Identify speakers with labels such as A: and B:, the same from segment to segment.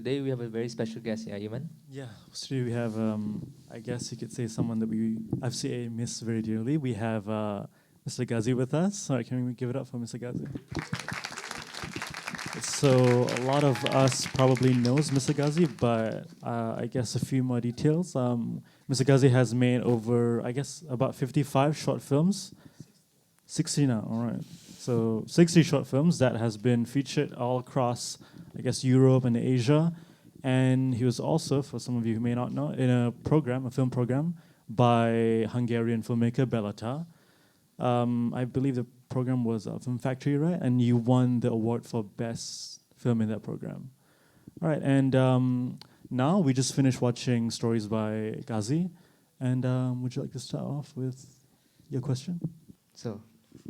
A: today we have a very special guest here, Iman.
B: Yeah, so today we have, I guess you could say someone that we FCA miss very dearly. We have Mr. Ghazi with us. Sorry, can we give it up for Mr. Ghazi? So a lot of us probably knows Mr. Ghazi, but I guess a few more details. Mr. Ghazi has made over, I guess, about 55 short films. 60 now, all right. So 60 short films that has been featured all across, I guess, Europe and Asia. And he was also, for some of you who may not know, in a program, a film program, by Hungarian filmmaker Béla Tarr. I believe the program was Film Factory, right? And you won the award for best film in that program. All right, and now we just finished watching Stories by Ghazi. And would you like to start off with your question?
A: So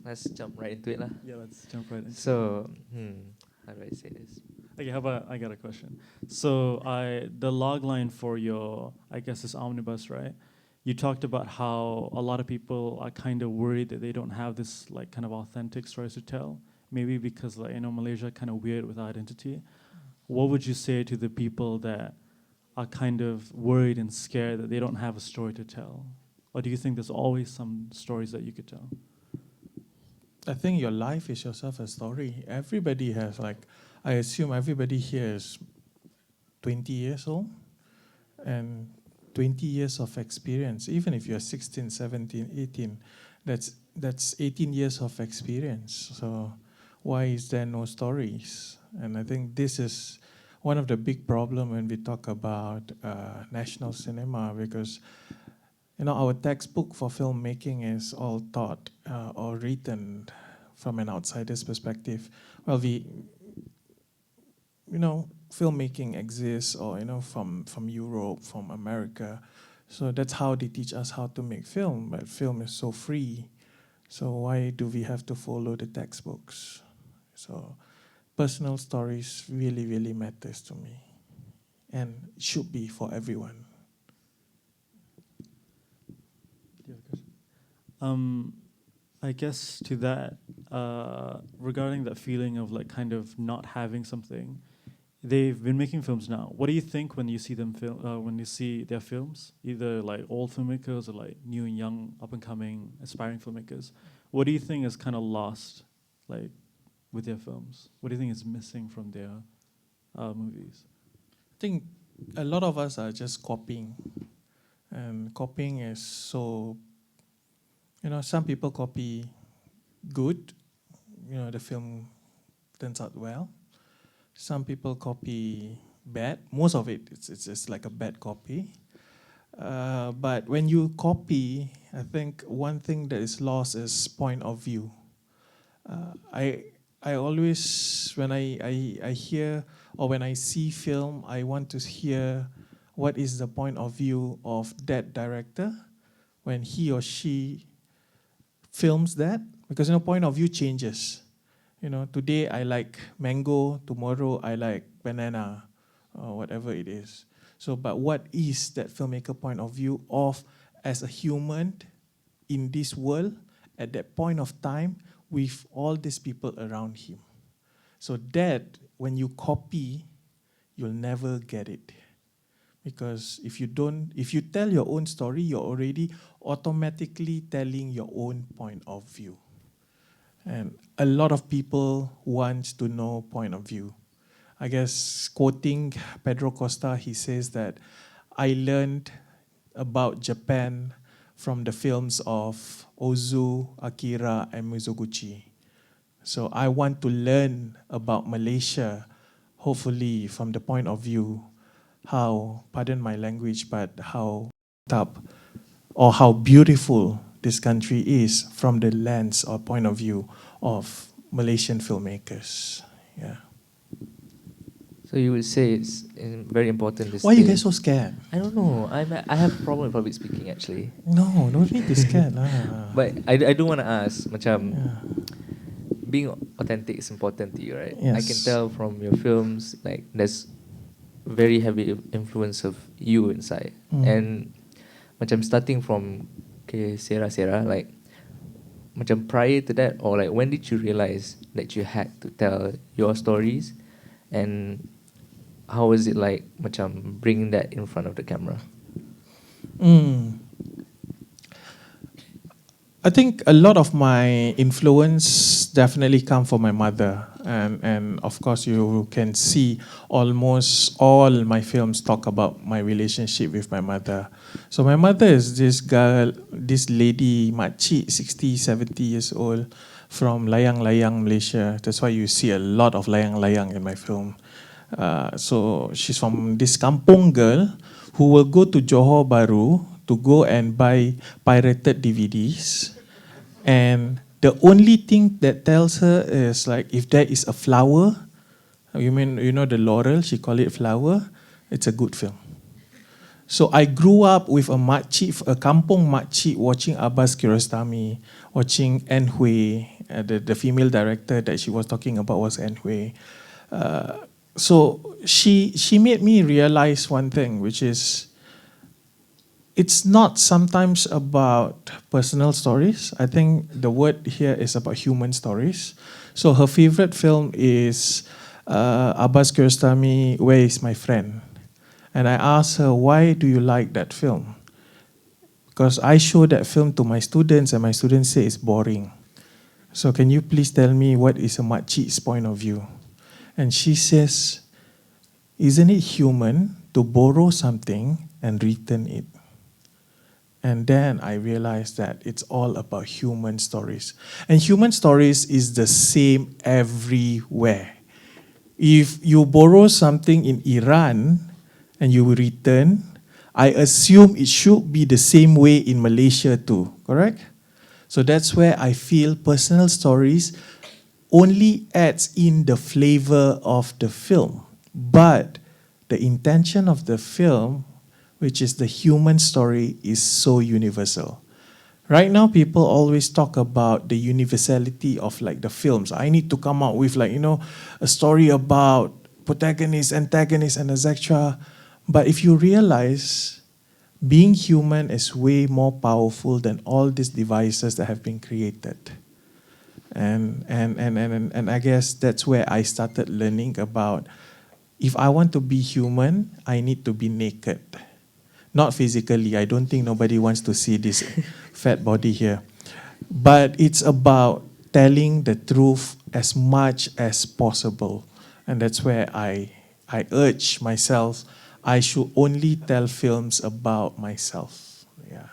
A: let's jump right into it, lah.
B: Yeah, let's jump right into it.
A: So, how do I say this?
B: Okay, how about I got a question. So the log line for your, I guess, this omnibus, right? You talked about how a lot of people are kind of worried that they don't have this like kind of authentic stories to tell. Maybe because like Malaysia kind of weird with identity. What would you say to the people that are kind of worried and scared that they don't have a story to tell? Or do you think there's always some stories that you could tell?
C: I think your life is yourself a story. Everybody has I assume everybody here is 20 years old and 20 years of experience. Even if you're 16, 17, 18, that's 18 years of experience. So why is there no stories? And I think this is one of the big problems when we talk about national cinema, because our textbook for filmmaking is all taught or written from an outsider's perspective. Well, filmmaking exists, or from Europe, from America. So that's how they teach us how to make film. But film is so free. So why do we have to follow the textbooks? So personal stories really, really matters to me, and should be for everyone.
B: I guess to that, regarding that feeling of like kind of not having something, they've been making films now. What do you think when you see them when you see their films, either like old filmmakers or like new and young, up and coming, aspiring filmmakers? What do you think is kind of lost, like with their films? What do you think is missing from their movies?
C: I think a lot of us are just copying, and copying is so. Some people copy good, the film turns out well. Some people copy bad. Most of it's just like a bad copy. But when you copy, I think one thing that is lost is point of view. I always, when I hear or when I see film, I want to hear what is the point of view of that director when he or she films that, because point of view changes. Today I like mango, tomorrow I like banana, or whatever it is. So, but what is that filmmaker point of view of as a human in this world at that point of time with all these people around him? So that when you copy, you'll never get it. Because if you tell your own story, you're already automatically telling your own point of view. And a lot of people want to know point of view. I guess quoting Pedro Costa, he says that I learned about Japan from the films of Ozu, Akira, and Mizoguchi. So I want to learn about Malaysia, hopefully from the point of view how, pardon my language, but how up or how beautiful this country is from the lens or point of view of Malaysian filmmakers. Yeah.
A: So you would say it's very important.
C: Why are you guys so scared?
A: I don't know. I have a problem with public speaking actually.
C: No, don't be scared lah.
A: But I do want to ask, being authentic is important to you, right?
C: Yes.
A: I can tell from your films, like there's very heavy influence of you inside. And starting from Sera, like prior to that, or like when did you realize that you had to tell your stories, and how was it like macam bringing that in front of the camera?
C: I think a lot of my influence definitely come from my mother, and of course you can see almost all my films talk about my relationship with my mother. So my mother is this girl, this lady, makcik, 60, 70 years old, from Layang-Layang, Malaysia. That's why you see a lot of Layang-Layang in my film. So she's from this kampung girl who will go to Johor Bahru to go and buy pirated DVDs. And the only thing that tells her is like, if there is a flower, you know the laurel, she call it flower, it's a good film. So I grew up with a makcik, a kampung makcik, watching Abbas Kiarostami, watching Anne Hui, the female director that she was talking about was Anne Hui. So she made me realize one thing, which is it's not sometimes about personal stories. I think the word here is about human stories. So her favorite film is Abbas Kiarostami, Where Is My Friend? And I asked her, why do you like that film? Because I show that film to my students and my students say it's boring. So can you please tell me what is a makcik's point of view? And she says, isn't it human to borrow something and return it? And then I realized that it's all about human stories. And human stories is the same everywhere. If you borrow something in Iran and you return, I assume it should be the same way in Malaysia too, correct? So that's where I feel personal stories only adds in the flavor of the film. But the intention of the film, which is the human story, is so universal. Right now, people always talk about the universality of like the films. I need to come out with like, a story about protagonist, antagonist, and etc. But if you realize, being human is way more powerful than all these devices that have been created. And I guess that's where I started learning about, if I want to be human, I need to be naked. Not physically. I don't think nobody wants to see this fat body here. But it's about telling the truth as much as possible. And that's where I urge myself, I should only tell films about myself. Yeah.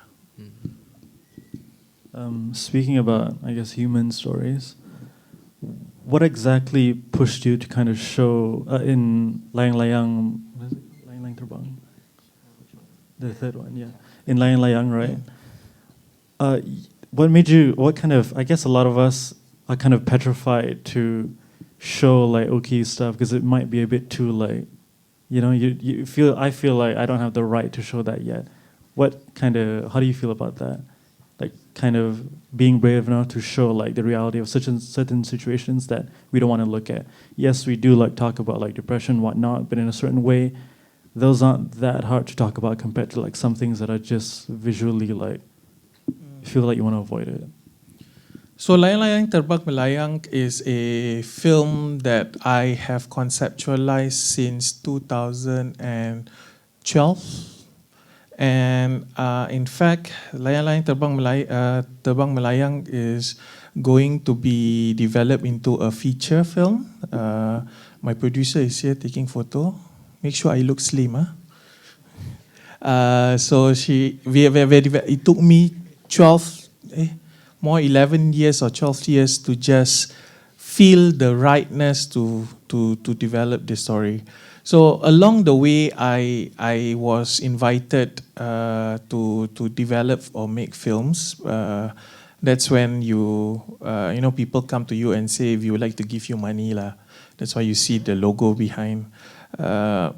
B: Speaking about, I guess, human stories, what exactly pushed you to kind of show in Layang-Layang, what is it? Layang-Layang Terbang? The third one, yeah. In Layang-Layang, right? What made you, I guess a lot of us are kind of petrified to show like okay stuff because it might be a bit too late. I feel like I don't have the right to show that yet. How do you feel about that? Like kind of being brave enough to show like the reality of certain situations that we don't want to look at. Yes, we do like talk about like depression, whatnot, but in a certain way, those aren't that hard to talk about compared to like some things that are just visually like, you feel like you want to avoid it.
C: So Layang-Layang Terbang Melayang is a film that I have conceptualized since 2012. And in fact, Layang-Layang Terbang Melayang is going to be developed into a feature film. My producer is here taking photo. Make sure I look slim. It took me 11 years or 12 years to just feel the rightness to develop this story. So along the way, I was invited to develop or make films. That's when people come to you and say, we would like to give you money lah. That's why you see the logo behind. I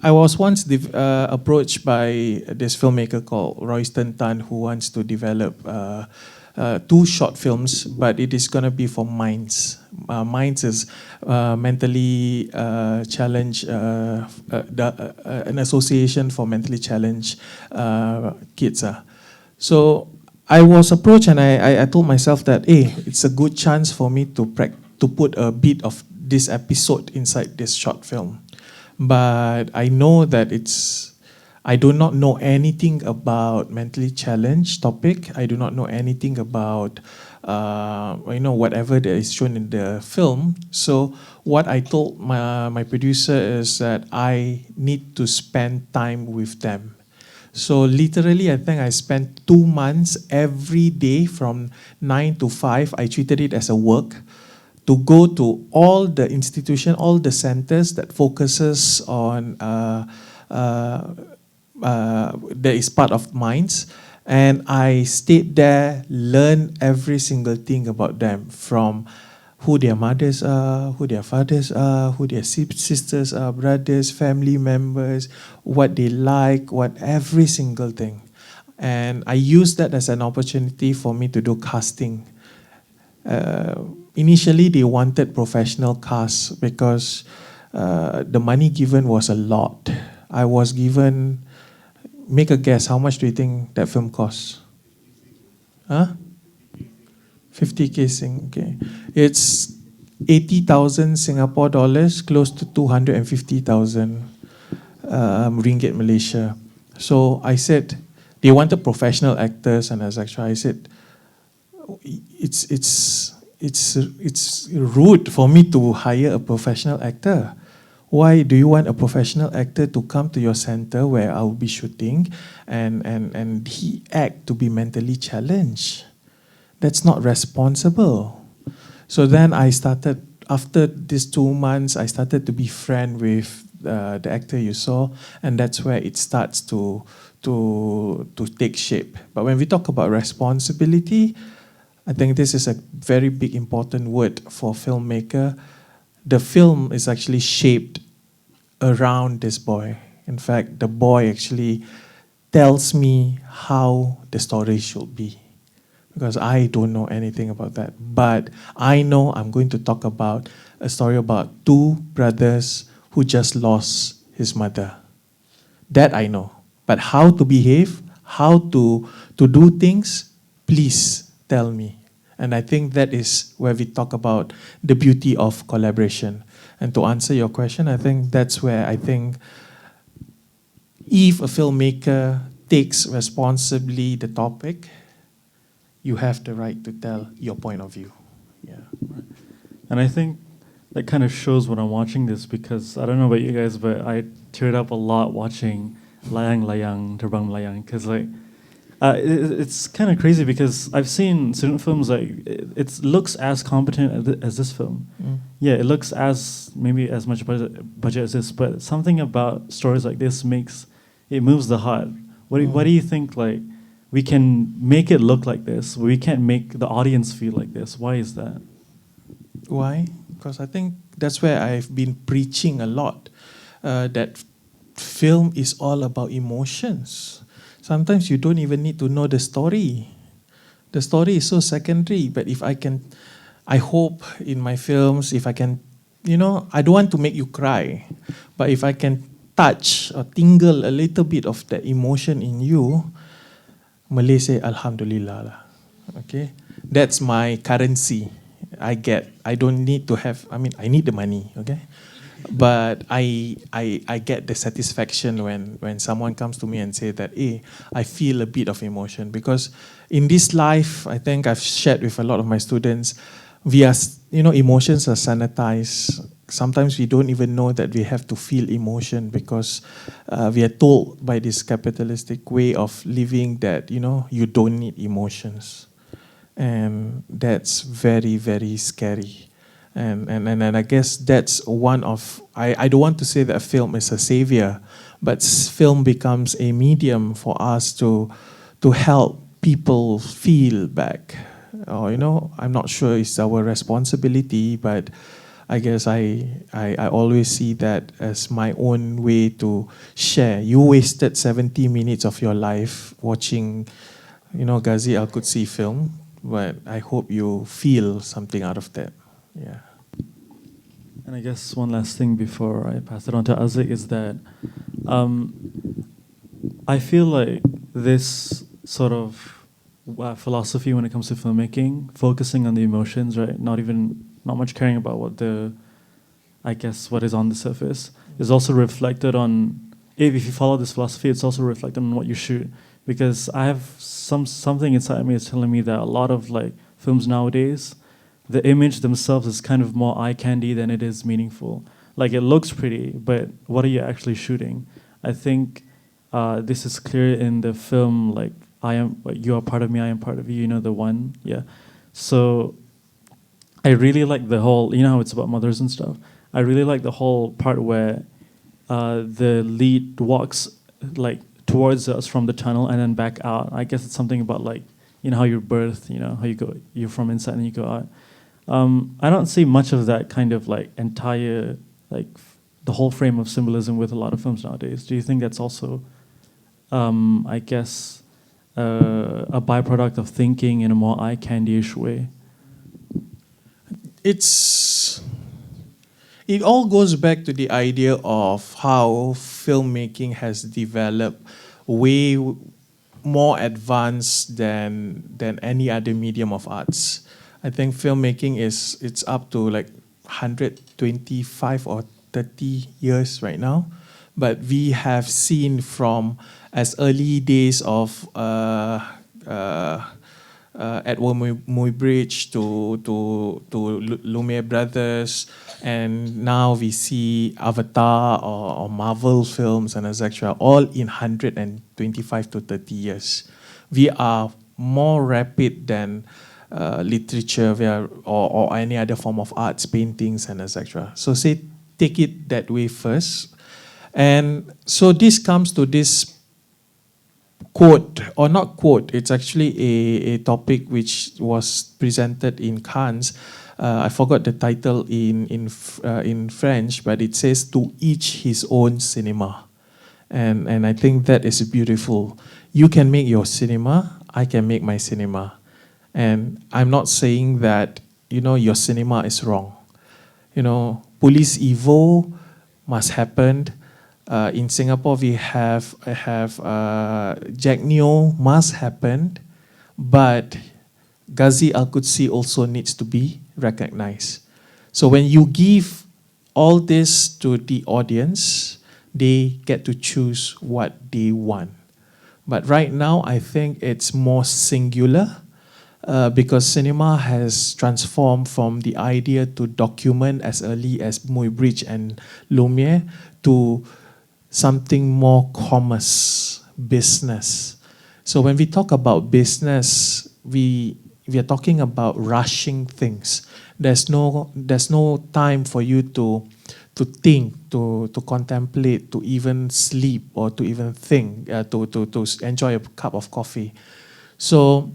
C: was once approached by this filmmaker called Royston Tan, who wants to develop 2 short films, but it is going to be for Minds. Minds is mentally challenged, an association for mentally challenged kids. So I was approached and I told myself that, hey, it's a good chance for me to put a bit of this episode inside this short film. But I know that I do not know anything about mentally challenged topic. I do not know anything about whatever that is shown in the film. So what I told my producer is that I need to spend time with them. So literally, I think I spent 2 months every day from 9 to 5. I treated it as a work to go to all the institution, all the centers that focuses on that is part of minds. And I stayed there, learned every single thing about them, from who their mothers are, who their fathers are, who their sisters are, brothers, family members, what they like, what every single thing. And I used that as an opportunity for me to do casting. Initially, they wanted professional casts because the money given was a lot. I was given, make a guess, how much do you think that film costs? Huh? 50K Sing, okay. It's 80,000 Singapore dollars, close to 250,000 ringgit Malaysia. So I said, they wanted professional actors, and as actually I said, it's rude for me to hire a professional actor. Why do you want a professional actor to come to your center where I'll be shooting and he act to be mentally challenged? That's not responsible. So then I started, after these 2 months, I started to be friend with the actor you saw, and that's where it starts to take shape. But when we talk about responsibility, I think this is a very big important word for filmmaker. The film is actually shaped around this boy. In fact, the boy actually tells me how the story should be, because I don't know anything about that. But I know I'm going to talk about a story about 2 brothers who just lost his mother. That I know. But how to behave, how to do things, please tell me. And I think that is where we talk about the beauty of collaboration. And to answer your question, I think that's where I think if a filmmaker takes responsibly the topic, you have the right to tell your point of view. Yeah.
B: And I think that kind of shows when I'm watching this, because I don't know about you guys, but I teared up a lot watching Layang Layang Terbang Melayang, because it's kind of crazy, because I've seen student films it looks as competent as this film. Yeah, it looks maybe as much budget as this, but something about stories like this moves the heart. What do you think, we can make it look like this, we can't make the audience feel like this? Why is that?
C: Why? Because I think that's where I've been preaching a lot, that film is all about emotions. Sometimes you don't even need to know the story. The story is so secondary, but I hope in my films, if I can, I don't want to make you cry, but if I can touch or tingle a little bit of the emotion in you, Malay say Alhamdulillah lah. Okay? That's my currency I get. I don't need to have, I need the money, okay? But I get the satisfaction when someone comes to me and say that, hey, I feel a bit of emotion. Because in this life, I think I've shared with a lot of my students, emotions are sanitized. Sometimes we don't even know that we have to feel emotion, because we are told by this capitalistic way of living that, you don't need emotions. And that's very, very scary. And I guess that's one of, I don't want to say that a film is a savior, but film becomes a medium for us to help people feel back. Or, I'm not sure it's our responsibility, but I guess I always see that as my own way to share. You wasted 70 minutes of your life watching, Ghazi Alqudcy film, but I hope you feel something out of that. Yeah.
B: And I guess one last thing before I pass it on to Azik is that I feel like this sort of philosophy when it comes to filmmaking, focusing on the emotions, right? Not much caring about what the I guess, what is on the surface. Is also reflected on, if you follow this philosophy, it's also reflected on what you shoot. Because I have something inside me is telling me that a lot of like films nowadays, the image themselves is kind of more eye candy than it is meaningful. Like it looks pretty, but what are you actually shooting? I think this is clear in the film, like you are part of me, I am part of you. You know the one, yeah. So I really like the whole. You know how it's about mothers and stuff. I really like the whole part where the lead walks like towards us from the tunnel and then back out. I guess it's something about like, you know how you're birthed, you know how you're from inside and you go out. I don't see much of that kind of like entire like the whole frame of symbolism with a lot of films nowadays. Do you think that's also, I guess, a byproduct of thinking in a more eye candy-ish way?
C: It all goes back to the idea of how filmmaking has developed way more advanced than any other medium of arts. I think filmmaking it's up to like 125 or 30 years right now, but we have seen from as early days of Edward Muybridge to Lumiere Brothers, and now we see Avatar or Marvel films and etc. all in 125 to 30 years. We are more rapid than literature or any other form of arts, paintings and etc. So take it that way first. And so this comes to this quote, or not quote, it's actually a topic which was presented in Cannes. I forgot the title in French, but it says "to each his own cinema," and I think that is beautiful. You can make your cinema, I can make my cinema, and I'm not saying that your cinema is wrong. Police Evo must happen. In Singapore, we have Jack Neo must happen, but Ghazi Alqudcy also needs to be recognized. So when you give all this to the audience, they get to choose what they want. But right now, I think it's more singular because cinema has transformed from the idea to document as early as Muybridge and Lumiere to something more commerce, business. So when we talk about business, we are talking about rushing things. There's no time for you to think, to contemplate, to even sleep, or to even think, to enjoy a cup of coffee. So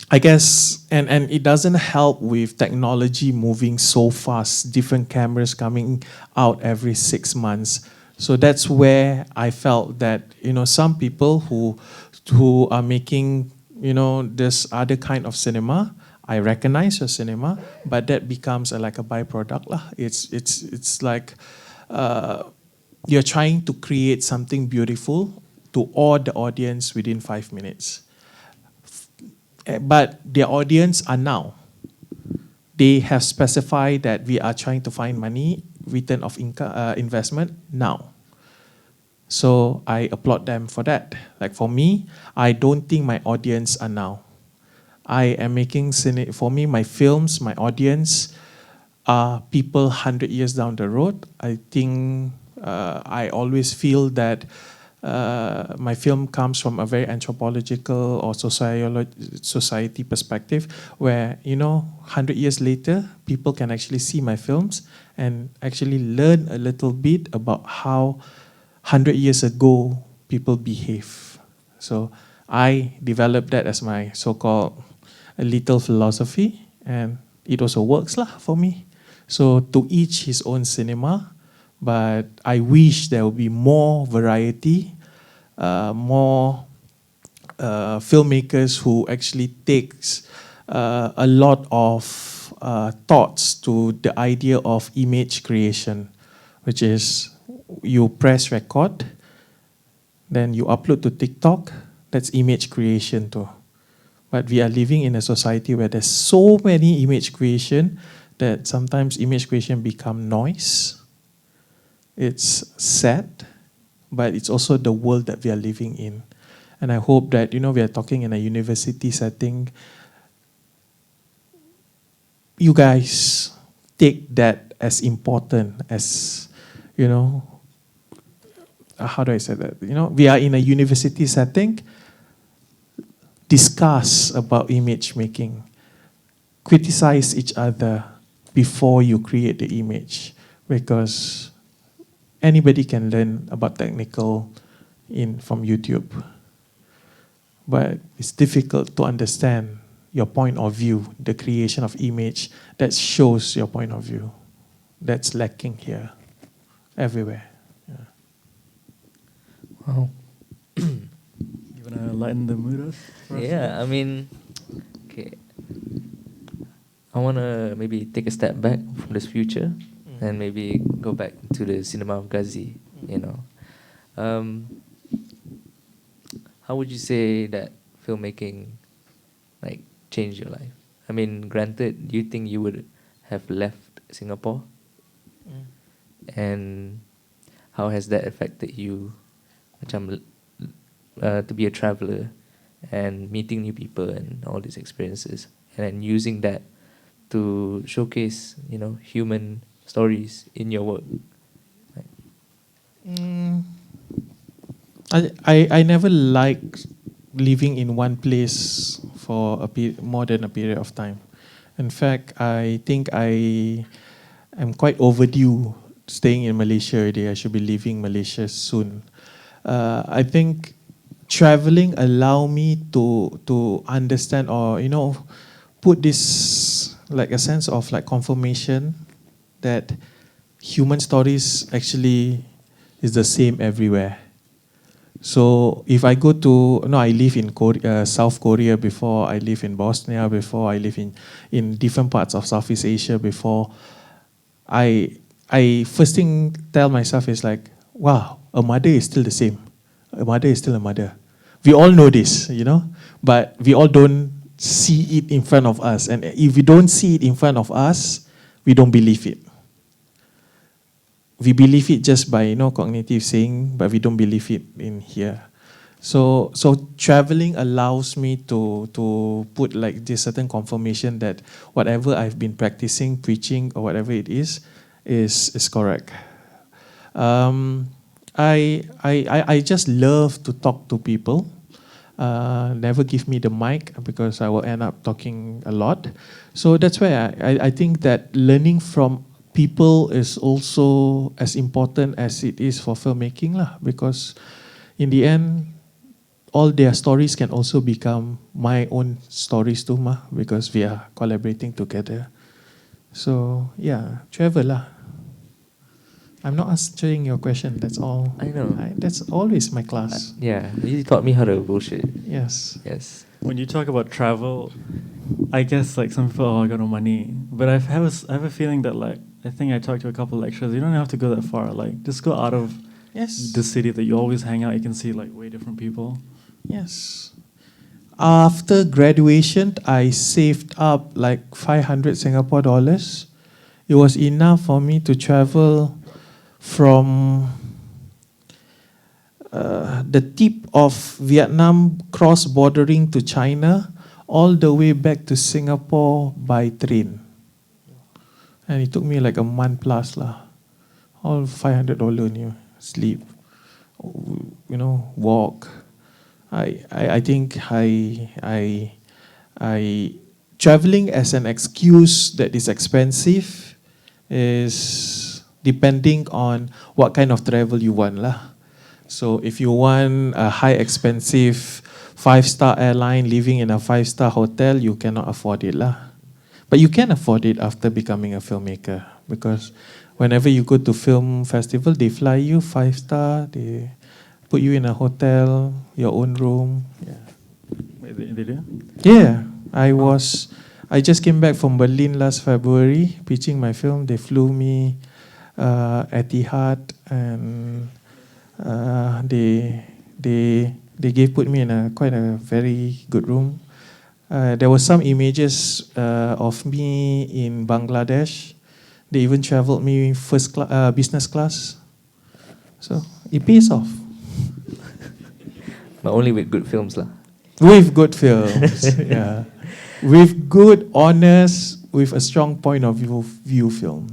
C: I guess, and it doesn't help with technology moving so fast, different cameras coming out every 6 months. So that's where I felt that some people who are making this other kind of cinema, I recognize your cinema, but that becomes like a byproduct lah. It's like you're trying to create something beautiful to awe the audience within 5 minutes, but their audience are now. They have specified that we are trying to find money, return of investment now. So I applaud them for that. Like for me, I don't think my audience are now. I am making for me, my films, my audience are people 100 years down the road. I think I always feel that my film comes from a very anthropological or society perspective where, 100 years later, people can actually see my films and actually learn a little bit about how 100 years ago people behave. So I developed that as my so-called a little philosophy, and it also works lah for me. So to each his own cinema, but I wish there would be more variety, more filmmakers who actually takes a lot of thoughts to the idea of image creation, which is you press record, then you upload to TikTok, that's image creation too. But we are living in a society where there's so many image creation that sometimes image creation become noise, It's sad, but it's also the world that we are living in. And I hope that, we are talking in a university setting. You guys take that as important as, how do I say that? We are in a university setting. Discuss about image making. Criticize each other before you create the image, because anybody can learn about technical from YouTube. But it's difficult to understand your point of view, the creation of image that shows your point of view. That's lacking here, everywhere. Yeah.
A: Wow.
B: You want to lighten the mood up?
A: Yeah, I mean, okay. I want to maybe take a step back from this future and maybe go back to the cinema of Ghazi, How would you say that filmmaking, changed your life? I mean, granted, do you think you would have left Singapore? And how has that affected you, to be a traveller and meeting new people and all these experiences, and then using that to showcase, human stories in your work?
C: I never liked living in one place for more than a period of time. In fact, I think I am quite overdue staying in Malaysia already. I should be leaving Malaysia soon. I think traveling allow me to understand, or put this a sense of confirmation that human stories actually is the same everywhere. So if I go to, I live in South Korea before, I live in Bosnia before, I live in different parts of Southeast Asia before. I first thing tell myself is wow, a mother is still the same. A mother is still a mother. We all know this, but we all don't see it in front of us. And if we don't see it in front of us, we don't believe it. We believe it just by cognitive saying, but we don't believe it in here. So traveling allows me to put this certain confirmation that whatever I've been practicing, preaching, or whatever it is correct. I just love to talk to people. Never give me the mic because I will end up talking a lot. So that's why I think that learning from people is also as important as it is for filmmaking because in the end, all their stories can also become my own stories too because we are collaborating together. So yeah, travel lah. I'm not answering your question, that's all.
A: I know.
C: That's always my class.
A: Yeah, you taught me how to bullshit.
C: Yes.
A: Yes.
B: When you talk about travel, I guess some people, I got no money. But I have a feeling that I think I talked to a couple of lecturers, you don't have to go that far. Just go out of the city that you always hang out, you can see way different people.
C: Yes. After graduation, I saved up 500 Singapore dollars. It was enough for me to travel from the tip of Vietnam, cross-bordering to China, all the way back to Singapore by train. And it took me a month plus lah. All $500 only. Sleep, walk. I think I traveling as an excuse that is expensive is depending on what kind of travel you want lah. So if you want a high expensive 5-star airline living in a 5-star hotel, you cannot afford it lah. But you can afford it after becoming a filmmaker, because whenever you go to film festival, they fly you 5-star, they put you in a hotel, your own room. Yeah.
B: They do?
C: Yeah, I just came back from Berlin last February, pitching my film. They flew me Etihad, and they put me in quite a very good room. There were some images of me in Bangladesh. They even traveled me business class. So it pays off.
A: But only with good films lah.
C: With good films, yeah. With good, honest, with a strong point of view film.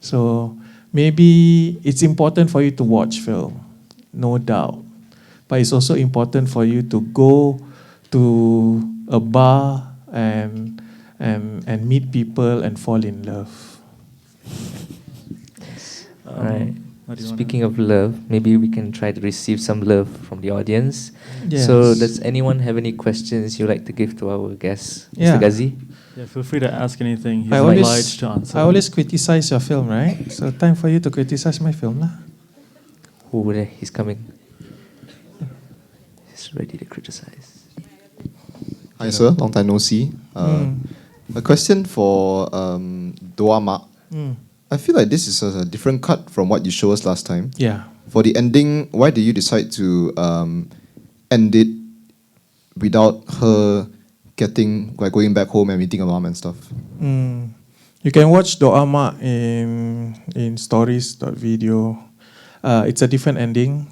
C: So maybe it's important for you to watch film, no doubt. But it's also important for you to go to a bar and meet people and fall in love.
A: Alright. Speaking of love, maybe we can try to receive some love from the audience.
C: Yes.
A: So does anyone have any questions you'd like to give to our guest, Mr. Ghazi?
B: Yeah, feel free to ask anything. He's obliged to answer.
C: I always criticize your film, right? So time for you to criticize my film lah.
A: Oh, there, he's coming. He's ready to criticize.
D: Hi sir, long time no see. A question for Doa Mak. I feel like this is a different cut from what you showed us last time.
C: Yeah.
D: For the ending, why did you decide to end it without her going back home and meeting her mom and stuff?
C: You can watch Doa Mak in stories.video. It's a different ending.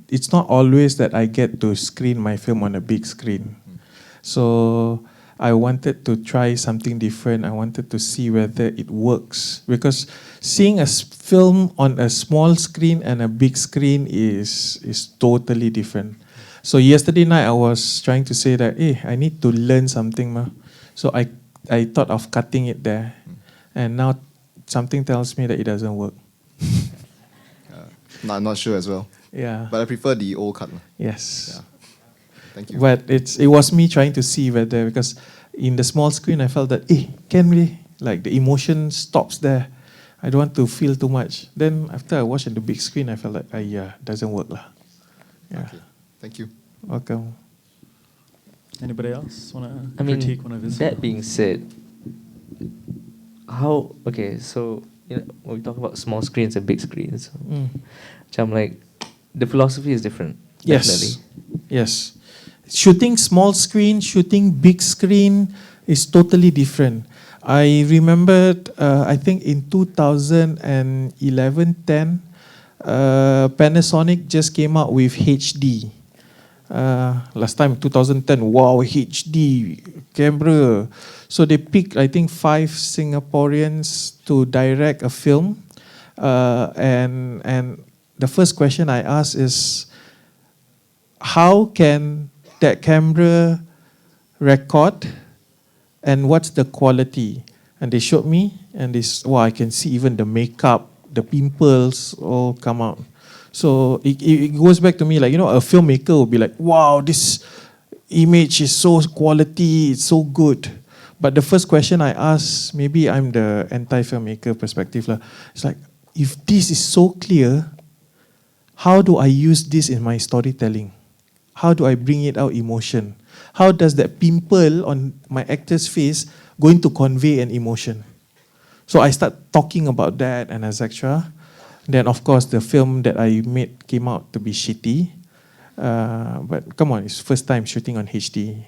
C: It's not always that I get to screen my film on a big screen. So I wanted to try something different. I wanted to see whether it works. Because seeing a film on a small screen and a big screen is totally different. So yesterday night I was trying to say that, I need to learn something. Ma. So I thought of cutting it there. And now something tells me that it doesn't work.
D: No, I'm not sure as well.
C: Yeah.
D: But I prefer the old cut.
C: Yes.
D: Yeah. Thank you.
C: But it was me trying to see whether, because in the small screen I felt that, can really, like the emotion stops there. I don't want to feel too much. Then after I watched on the big screen, I felt like, doesn't work lah. Yeah.
D: Okay. Thank you.
C: Welcome.
B: Anybody else want to critique one of his?
A: That being said, so when we talk about small screens and big screens, like the philosophy is different.
C: Yes.
A: Definitely.
C: Yes. Shooting small screen, shooting big screen is totally different. I remembered, I think in 2011-10, Panasonic just came out with HD. Last time, 2010, wow, HD camera. So they picked, I think, 5 Singaporeans to direct a film. And the first question I asked is, how can that camera record and what's the quality? And they showed me, and I can see even the makeup, the pimples all come out. So it goes back to me like, a filmmaker will be like, wow, this image is so quality, it's so good. But the first question I ask, maybe I'm the anti-filmmaker perspective lah. It's like, if this is so clear, how do I use this in my storytelling? How do I bring it out emotion? How does that pimple on my actor's face going to convey an emotion? So I start talking about that and etc. Then of course the film that I made came out to be shitty. But come on, it's first time shooting on HD.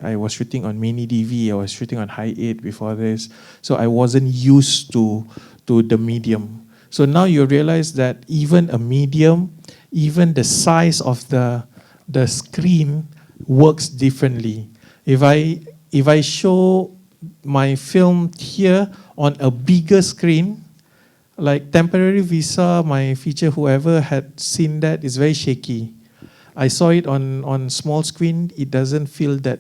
C: I was shooting on mini DV, I was shooting on high 8 before this. So I wasn't used to the medium. So now you realize that even a medium, even the size of the screen works differently. If I show my film here on a bigger screen, like Temporary Visa, my feature, whoever had seen that, is very shaky. I saw it on small screen, it doesn't feel that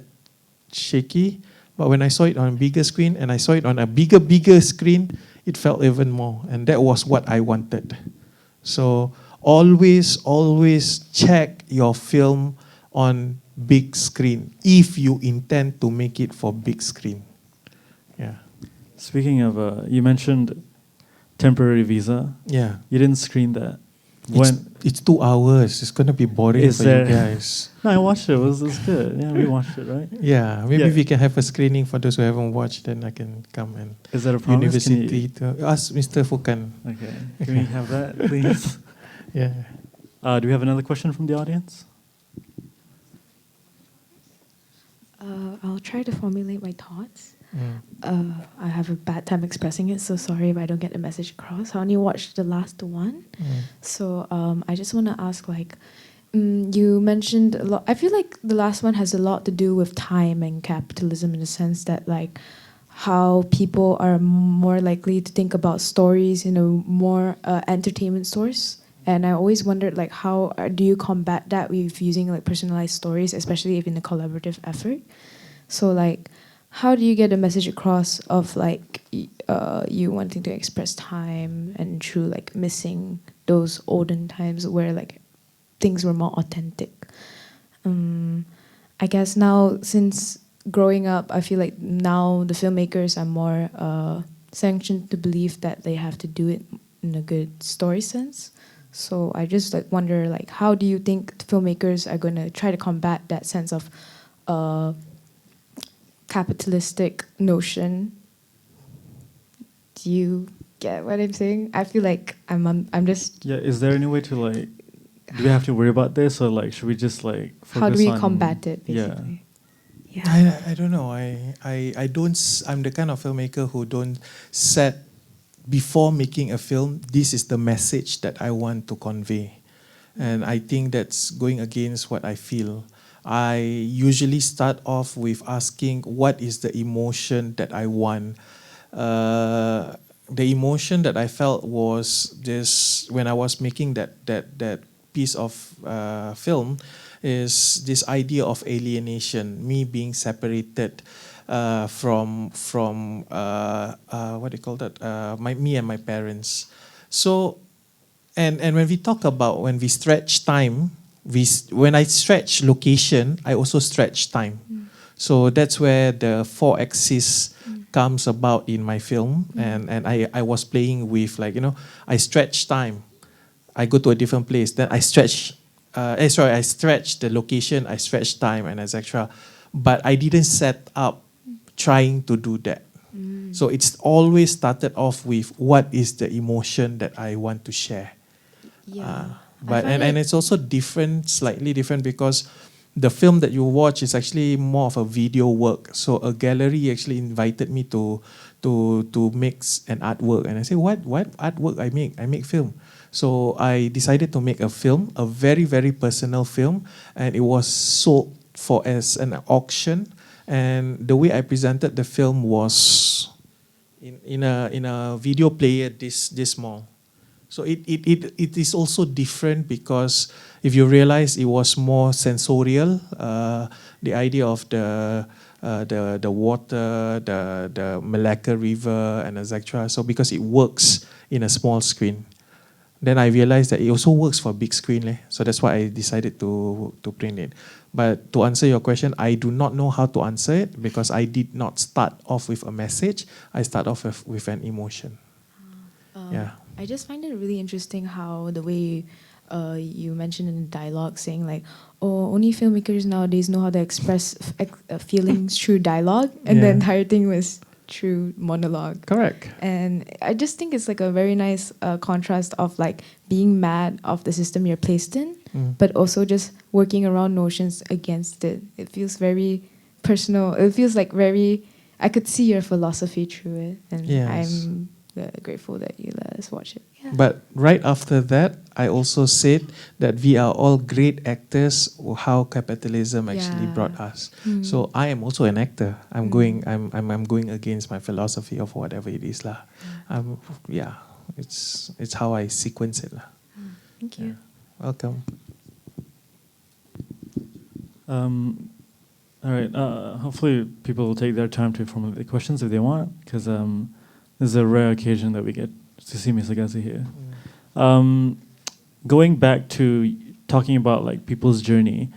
C: shaky. But when I saw it on a bigger screen and I saw it on a bigger screen, it felt even more. And that was what I wanted. So always check your film on big screen if you intend to make it for big screen. Yeah.
B: Speaking of, you mentioned Temporary Visa.
C: Yeah.
B: You didn't screen that.
C: It's 2 hours. It's gonna be boring for you guys.
B: No, I watched it. It was good. Yeah, we watched it, right?
C: Yeah. Maybe we can have a screening for those who haven't watched. Then I can come and.
B: Is that a promise?
C: University to ask Mr. Fukan.
B: Okay. Can we have that, please?
C: Yeah.
B: Do we have another question from the audience?
E: I'll try to formulate my thoughts. I have a bad time expressing it, so sorry if I don't get the message across. I only watched the last one. So I just want to ask, like, you mentioned a lot. I feel like the last one has a lot to do with time and capitalism, in the sense that, like, how people are more likely to think about stories in a more entertainment source. And I always wondered, like, how do you combat that with using, like, personalized stories, especially if in a collaborative effort? So, like, how do you get a message across of, like, you wanting to express time and through, like, missing those olden times where, like, things were more authentic? I guess now, since growing up, I feel like now the filmmakers are more sanctioned to believe that they have to do it in a good story sense. So I just, like, wonder, like, how do you think filmmakers are going to try to combat that sense of capitalistic notion? Do you get what I'm saying? I feel like I'm just.
B: Yeah, is there any way to, like, do we have to worry about this, or, like, should we just, like, focus
E: How do we
B: on,
E: combat it, basically?
C: I don't know. I don't. I'm the kind of filmmaker who don't set before making a film, this is the message that I want to convey. And I think that's going against what I feel. I usually start off with asking, what is the emotion that I want? The emotion that I felt was this, when I was making that piece of film, is this idea of alienation, me being separated from what do you call that? Me and my parents. So, and when we talk about, when we stretch time, when I stretch location, I also stretch time. So that's where the 4-axis comes about in my film, and I was playing with, like, I stretch time. I go to a different place, then I stretch. I stretch the location, I stretch time, and etc. But I didn't set up trying to do that. So it's always started off with, what is the emotion that I want to share? But it's also different, slightly different, because the film that you watch is actually more of a video work. So a gallery actually invited me to mix an artwork, and I said, what artwork I make? I make film. So I decided to make a film, a very, very personal film, and it was sold as an auction. And the way I presented the film was in a video player this small. So it is also different, because if you realize, it was more sensorial. The idea of the water, the Malacca River, and etc. So because it works in a small screen, then I realized that it also works for big screen. So that's why I decided to print it. But to answer your question, I do not know how to answer it, because I did not start off with a message. I start off with an emotion. Yeah.
E: I just find it really interesting how the way you mentioned in the dialogue, saying, like, oh, only filmmakers nowadays know how to express feelings through dialogue, and the entire thing was through monologue.
C: Correct.
E: And I just think it's, like, a very nice contrast of, like, being mad of the system you're placed in, but also just working around notions against it. It feels very personal. It feels like I could see your philosophy through it, and I'm grateful that you let us watch it. Yeah.
C: But right after that, I also said that we are all great actors, how capitalism actually brought us. So I am also an actor. I'm going against my philosophy of whatever it is lah. It's how I sequence it lah.
E: Thank you.
C: Welcome.
B: All right. Hopefully, people will take their time to formulate the questions if they want, because this is a rare occasion that we get to see Mr. Ghazi here. Going back to talking about, like, people's journey,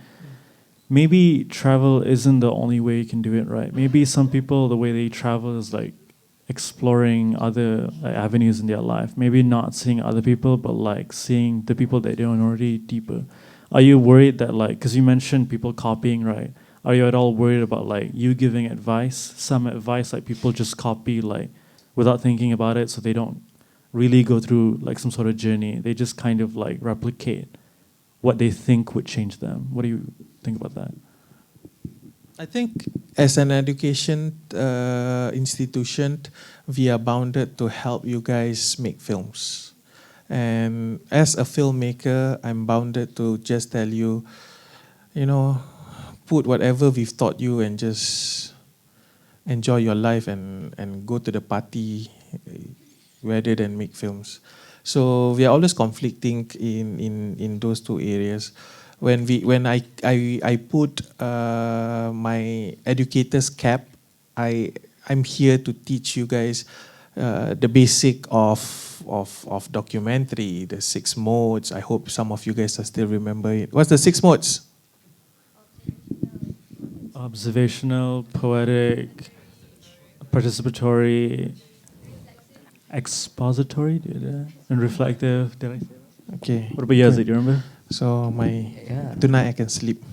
B: maybe travel isn't the only way you can do it, right? Maybe some people, the way they travel is, like, exploring other, like, avenues in their life. Maybe not seeing other people, but, like, seeing the people that they don't already deeper. Are you worried that, like, because you mentioned people copying, right? Are you at all worried about, like, you giving advice, some advice, like, people just copy, like, without thinking about it, so they don't really go through, like, some sort of journey? They just kind of, like, replicate what they think would change them. What do you think about that?
C: I think as an education institution, we are bounded to help you guys make films. And as a filmmaker, I'm bounded to just tell you, put whatever we've taught you and just enjoy your life and go to the party rather than make films. So we are always conflicting in those two areas. When I put my educator's cap, I'm here to teach you guys the basic of documentary, the 6 modes. I hope some of you guys are still remember it. What's the 6 modes?
B: Observational, poetic, participatory, expository, and reflective. Did I say that?
C: Okay.
B: What about yours? Do you remember?
C: So tonight I can sleep.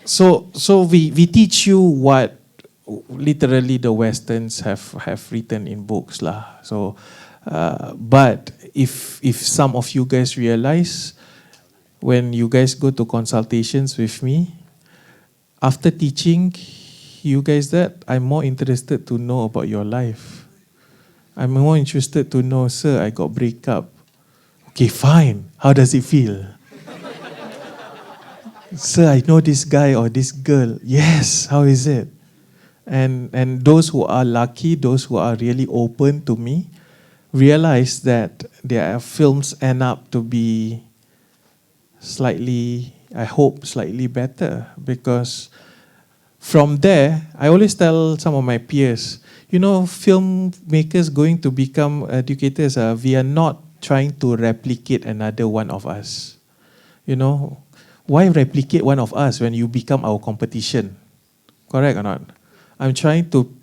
C: So we teach you what literally the Westerns have written in books lah. So, but if some of you guys realize when you guys go to consultations with me, after teaching you guys that, I'm more interested to know about your life. I'm more interested to know, sir, I got breakup. Okay, fine. How does it feel? Sir, I know this guy or this girl. Yes, how is it? And those who are lucky, those who are really open to me, realize that their films end up to be slightly, I hope, slightly better. Because from there, I always tell some of my peers, filmmakers going to become educators, we are not trying to replicate another one of us. Why replicate one of us when you become our competition? Correct or not? I'm trying to,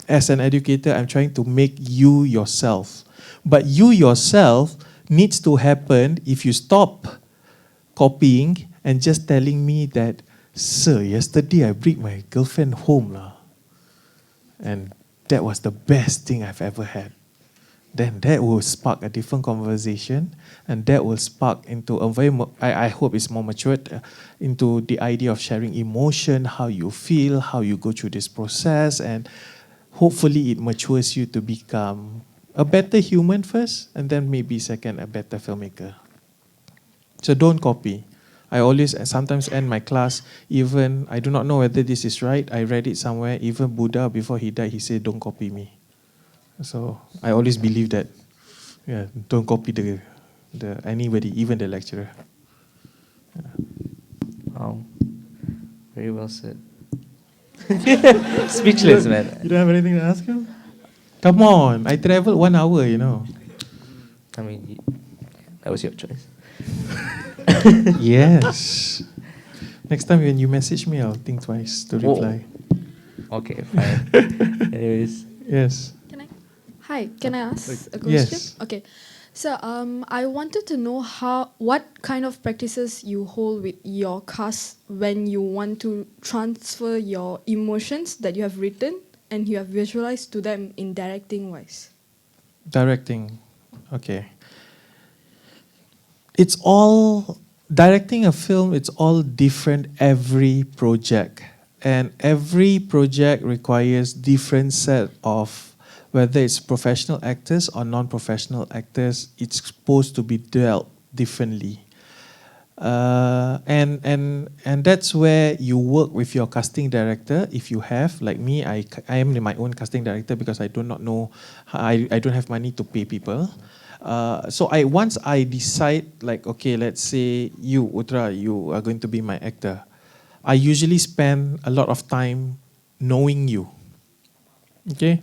C: as an educator, I'm trying to make you yourself. But you yourself needs to happen if you stop copying and just telling me that, sir, yesterday I bring my girlfriend home lah. And that was the best thing I've ever had. Then that will spark a different conversation, and that will spark into a very, I hope it's more matured, into the idea of sharing emotion, how you feel, how you go through this process, and hopefully it matures you to become a better human first, and then maybe second, a better filmmaker. So don't copy. I always sometimes end my class, even, I do not know whether this is right, I read it somewhere, even Buddha, before he died, he said, don't copy me. So I always believe that, don't copy the anybody, even the lecturer. Yeah.
A: Wow, very well said. Speechless, man.
B: You don't have anything to ask him?
C: Come on, I traveled 1 hour,
A: I mean, that was your choice.
C: Yes. Next time when you message me, I'll think twice to reply.
A: Okay, fine. Anyways.
C: Yes.
F: Hi, can I ask a question?
C: Yes.
F: Okay. So I wanted to know what kind of practices you hold with your cast when you want to transfer your emotions that you have written and you have visualized to them in directing wise.
C: Directing. Okay. It's all, directing a film, it's all different every project. And every project requires different set of, whether it's professional actors or non-professional actors, it's supposed to be dealt differently. And that's where you work with your casting director. If you have, like me, I am my own casting director because I do not know, I don't have money to pay people. So once I decide, like, okay, let's say you, Utra, you are going to be my actor. I usually spend a lot of time knowing you. Okay?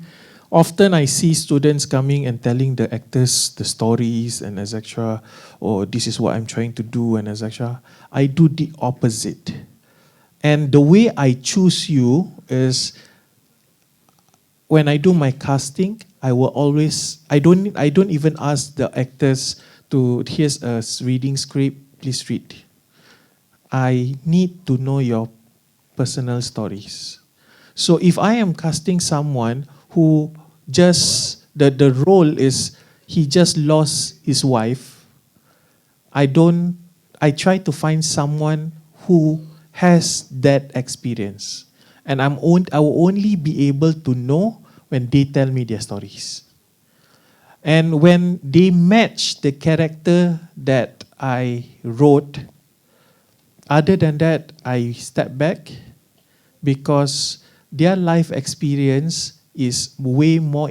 C: Often I see students coming and telling the actors the stories and etc. Or this is what I'm trying to do and etc. I do the opposite. And the way I choose you is when I do my casting, I will always, I don't even ask the actors to, here's a reading script, please read. I need to know your personal stories. So if I am casting someone who just, the role is he just lost his wife, I try to find someone who has that experience. And I will only be able to know when they tell me their stories. And when they match the character that I wrote, other than that, I step back because their life experience is way more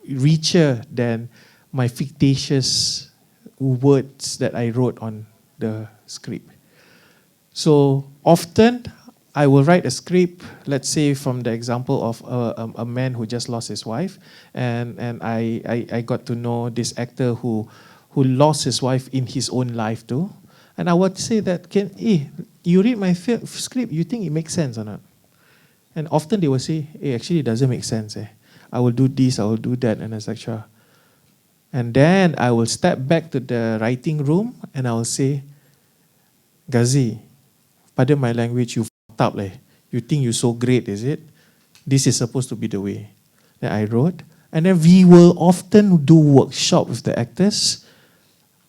C: richer than my fictitious words that I wrote on the script. So often I will write a script, let's say from the example of a man who just lost his wife, and I got to know this actor who lost his wife in his own life too. And I would say that, you read my script, you think it makes sense or not? And often they will say, actually it doesn't make sense. I will do this, I will do that, and etc. And then I will step back to the writing room and I will say, Ghazi, pardon my language, you fucked up. You think you're so great, is it? This is supposed to be the way that I wrote. And then we will often do workshop with the actors.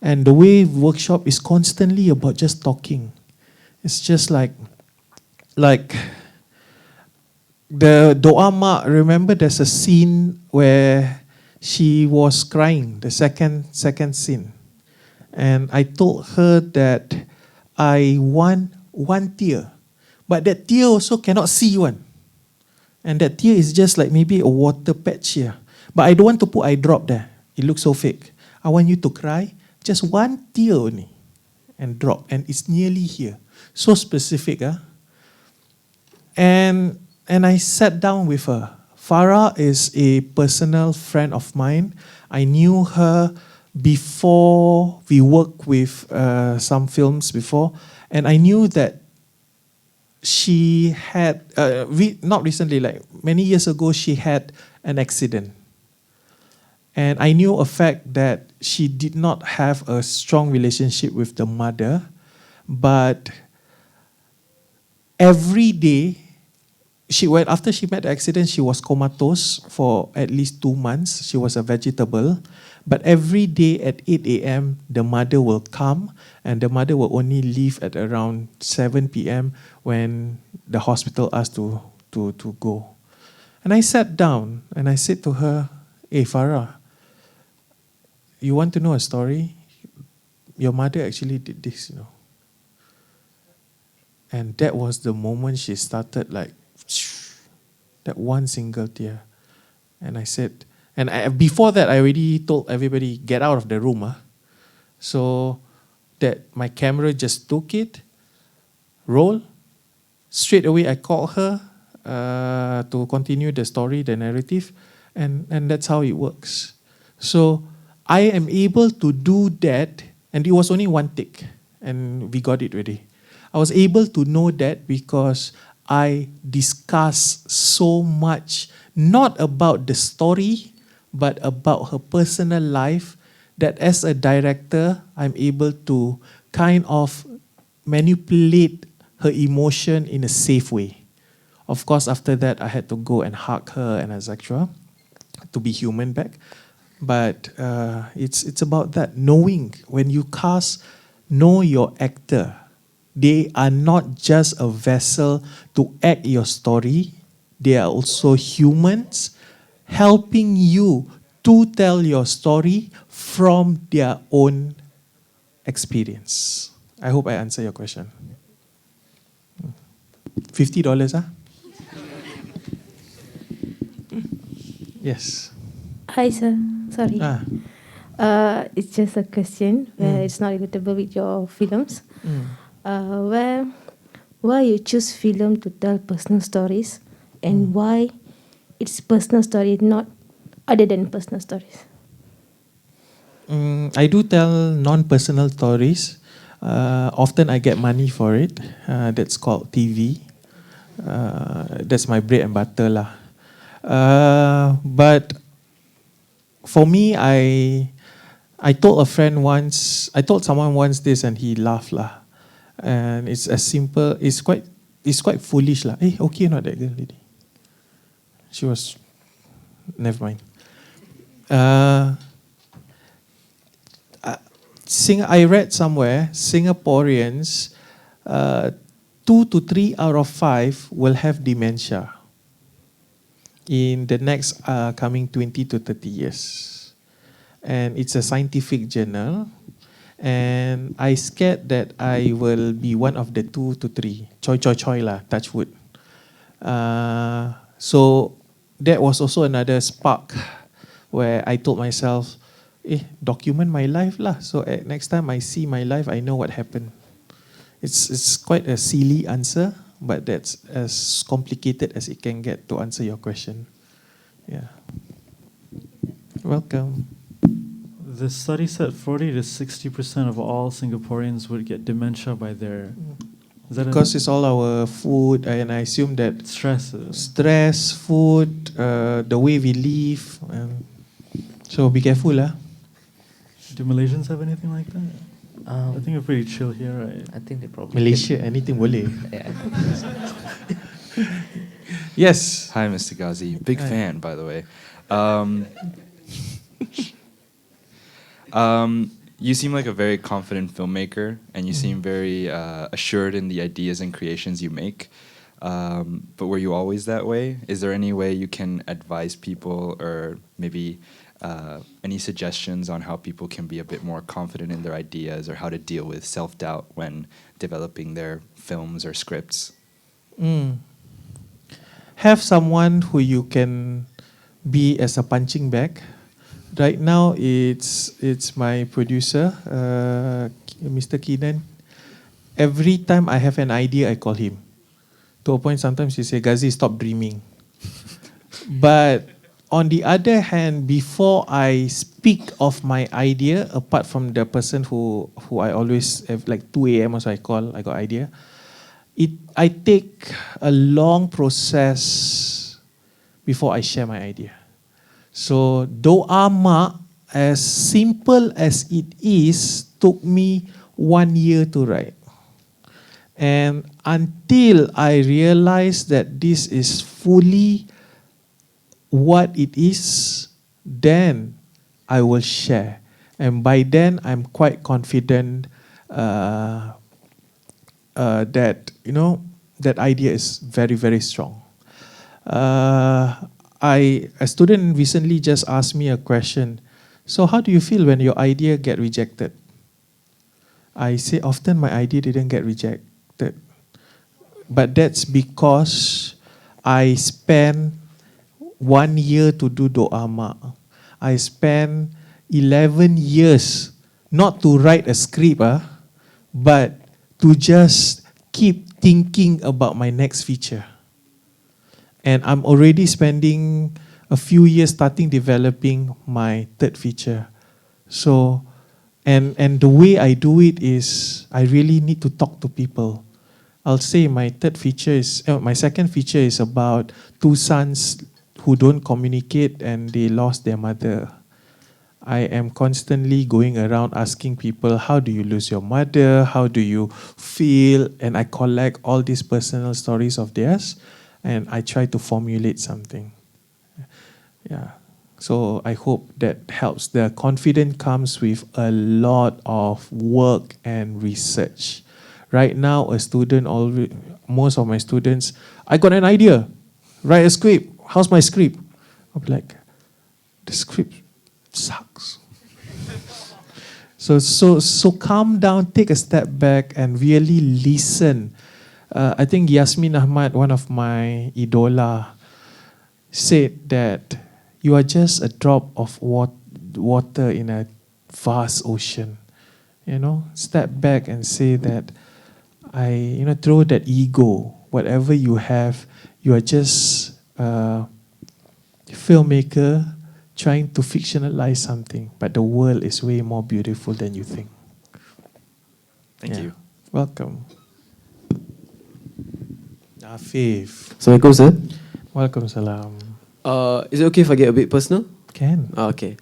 C: And the way workshop is constantly about just talking. It's just like the Doa Mak, remember there's a scene where she was crying, the second scene. And I told her that I want one tear. But that tear also cannot see one. And that tear is just like maybe a water patch here. But I don't want to put eye drop there. It looks so fake. I want you to cry, just one tear only. And drop. And it's nearly here. So specific. And I sat down with her. Farah is a personal friend of mine. I knew her before we worked with some films before. And I knew that she had, not recently, like many years ago, she had an accident. And I knew a fact that she did not have a strong relationship with the mother, but every day, after she met the accident, she was comatose for at least 2 months. She was a vegetable. But every day at 8 a.m., the mother will come, and the mother will only leave at around 7 p.m. when the hospital asked to go. And I sat down and I said to her, hey, Farah, you want to know a story? Your mother actually did this, And that was the moment she started like, that one single tear. And I said, before that, I already told everybody, get out of the room. So that my camera just took it, roll. Straight away, I called her to continue the story, the narrative. And that's how it works. So I am able to do that, and it was only one take, and we got it ready. I was able to know that because I discussed so much, not about the story, but about her personal life, that as a director, I'm able to kind of manipulate her emotion in a safe way. Of course, after that, I had to go and hug her and etc. to be human back. But it's about that, knowing. When you cast, know your actor. They are not just a vessel to act your story. They are also humans helping you to tell your story from their own experience. I hope I answer your question. $50, Yes.
G: Hi, sir. Sorry. It's just a question where it's not relatable with your films. Why you choose film to tell personal stories, and why it's personal story, not other than personal stories?
C: I do tell non-personal stories. Often I get money for it. That's called TV. That's my bread and butter lah. But for me, I told a friend once, I told someone once this, and he laughed lah. And it's as simple. It's quite foolish lah. Hey, okay or not that girl lady? She was. Never mind. I read somewhere Singaporeans 2 to 3 out of 5 will have dementia in the next coming 20 to 30 years. And it's a scientific journal. And I scared that I will be one of the 2 to 3. Choi lah, touch wood. So that was also another spark where I told myself, document my life lah. So next time I see my life, I know what happened. It's quite a silly answer, but that's as complicated as it can get to answer your question. Yeah. Welcome.
B: The study said 40 to 60% of all Singaporeans would get dementia by their...
C: Because it's all our food, and I assume that stress, food, the way we live. So be careful lah.
B: Do Malaysians have anything like that? I think we're pretty chill here, right?
A: I think they probably...
C: Malaysia, anything boleh.
A: Yeah.
C: Yes.
H: Hi, Mr. Ghazi. Big fan, by the way. You seem like a very confident filmmaker, and you seem very assured in the ideas and creations you make. But were you always that way? Is there any way you can advise people, or maybe any suggestions on how people can be a bit more confident in their ideas, or how to deal with self-doubt when developing their films or scripts?
C: Have someone who you can be as a punching bag. Right now, it's my producer, Mr. Keenan. Every time I have an idea, I call him. To a point, sometimes he say, "Ghazi, stop dreaming." But on the other hand, before I speak of my idea, apart from the person who I always have, like 2 a.m. also I call, I got idea. I take a long process before I share my idea. So Doa Mak, as simple as it is, took me 1 year to write. And until I realized that this is fully what it is, then I will share. And by then, I'm quite confident that, that idea is very, very strong. A student recently just asked me a question. So how do you feel when your idea get rejected? I say often my idea didn't get rejected. But that's because I spent 1 year to do Doa Mak. I spent 11 years not to write a script, but to just keep thinking about my next feature. And I'm already spending a few years starting developing my third feature. So, and the way I do it is I really need to talk to people. I'll say my second feature is about 2 sons who don't communicate and they lost their mother. I am constantly going around asking people, how do you lose your mother? How do you feel? And I collect all these personal stories of theirs, and I try to formulate something. Yeah. So I hope that helps. The confidence comes with a lot of work and research. Right now, most of my students, I got an idea, write a script. How's my script? I'm like, the script sucks. So calm down, take a step back, and really listen. I think Yasmin Ahmad, one of my idola, said that you are just a drop of water in a vast ocean. Step back and say that throw that ego. Whatever you have, you are just a filmmaker trying to fictionalize something, but the world is way more beautiful than you think.
H: Thank you.
C: Welcome. Afif.
I: Assalamualaikum, sir.
C: Welcome, salam.
I: Is it okay if I get a bit personal?
C: Can.
I: Okay.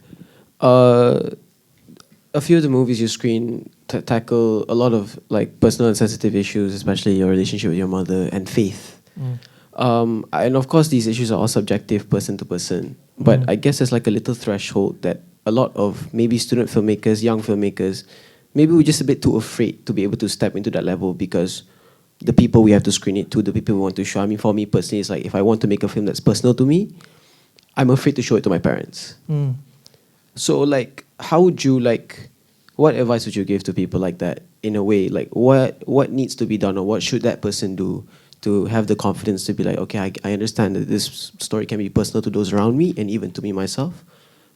I: A few of the movies you screen tackle a lot of personal and sensitive issues, especially your relationship with your mother and faith. And of course, these issues are all subjective, person to person. But I guess there's a little threshold that a lot of maybe student filmmakers, young filmmakers, maybe we're just a bit too afraid to be able to step into that level because the people we have to screen it to, the people we want to show. I mean, for me personally, it's like if I want to make a film that's personal to me, I'm afraid to show it to my parents. So like, how would you like, what advice would you give to people like that in a way? Like what needs to be done, or what should that person do to have the confidence to be like, okay, I understand that this story can be personal to those around me and even to me myself,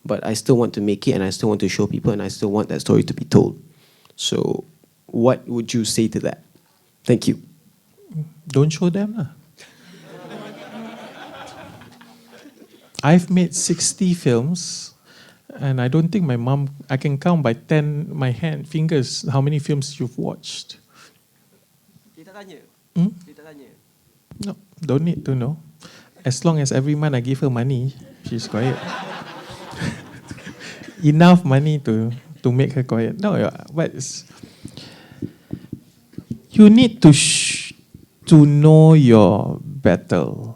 I: but I still want to make it and I still want to show people and I still want that story to be told. So what would you say to that? Thank you.
C: Don't show them lah. I've made 60 films, and I don't think my mom, I can count by 10, my fingers, how many films you've watched. No, don't need to know. As long as every month I give her money, she's quiet. Enough money to make her quiet. No, but you need to know your battle,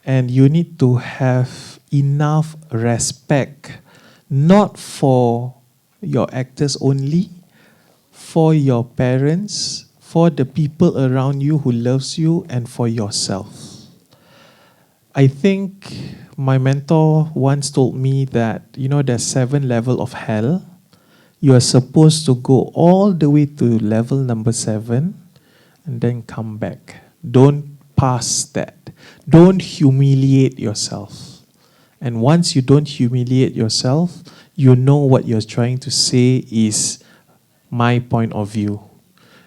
C: and you need to have enough respect, not for your actors only, for your parents, for the people around you who loves you, and for yourself. I think my mentor once told me that, there's 7 levels of hell. You are supposed to go all the way to level number 7 and then come back. Don't pass that. Don't humiliate yourself. And once you don't humiliate yourself, you know what you're trying to say is my point of view.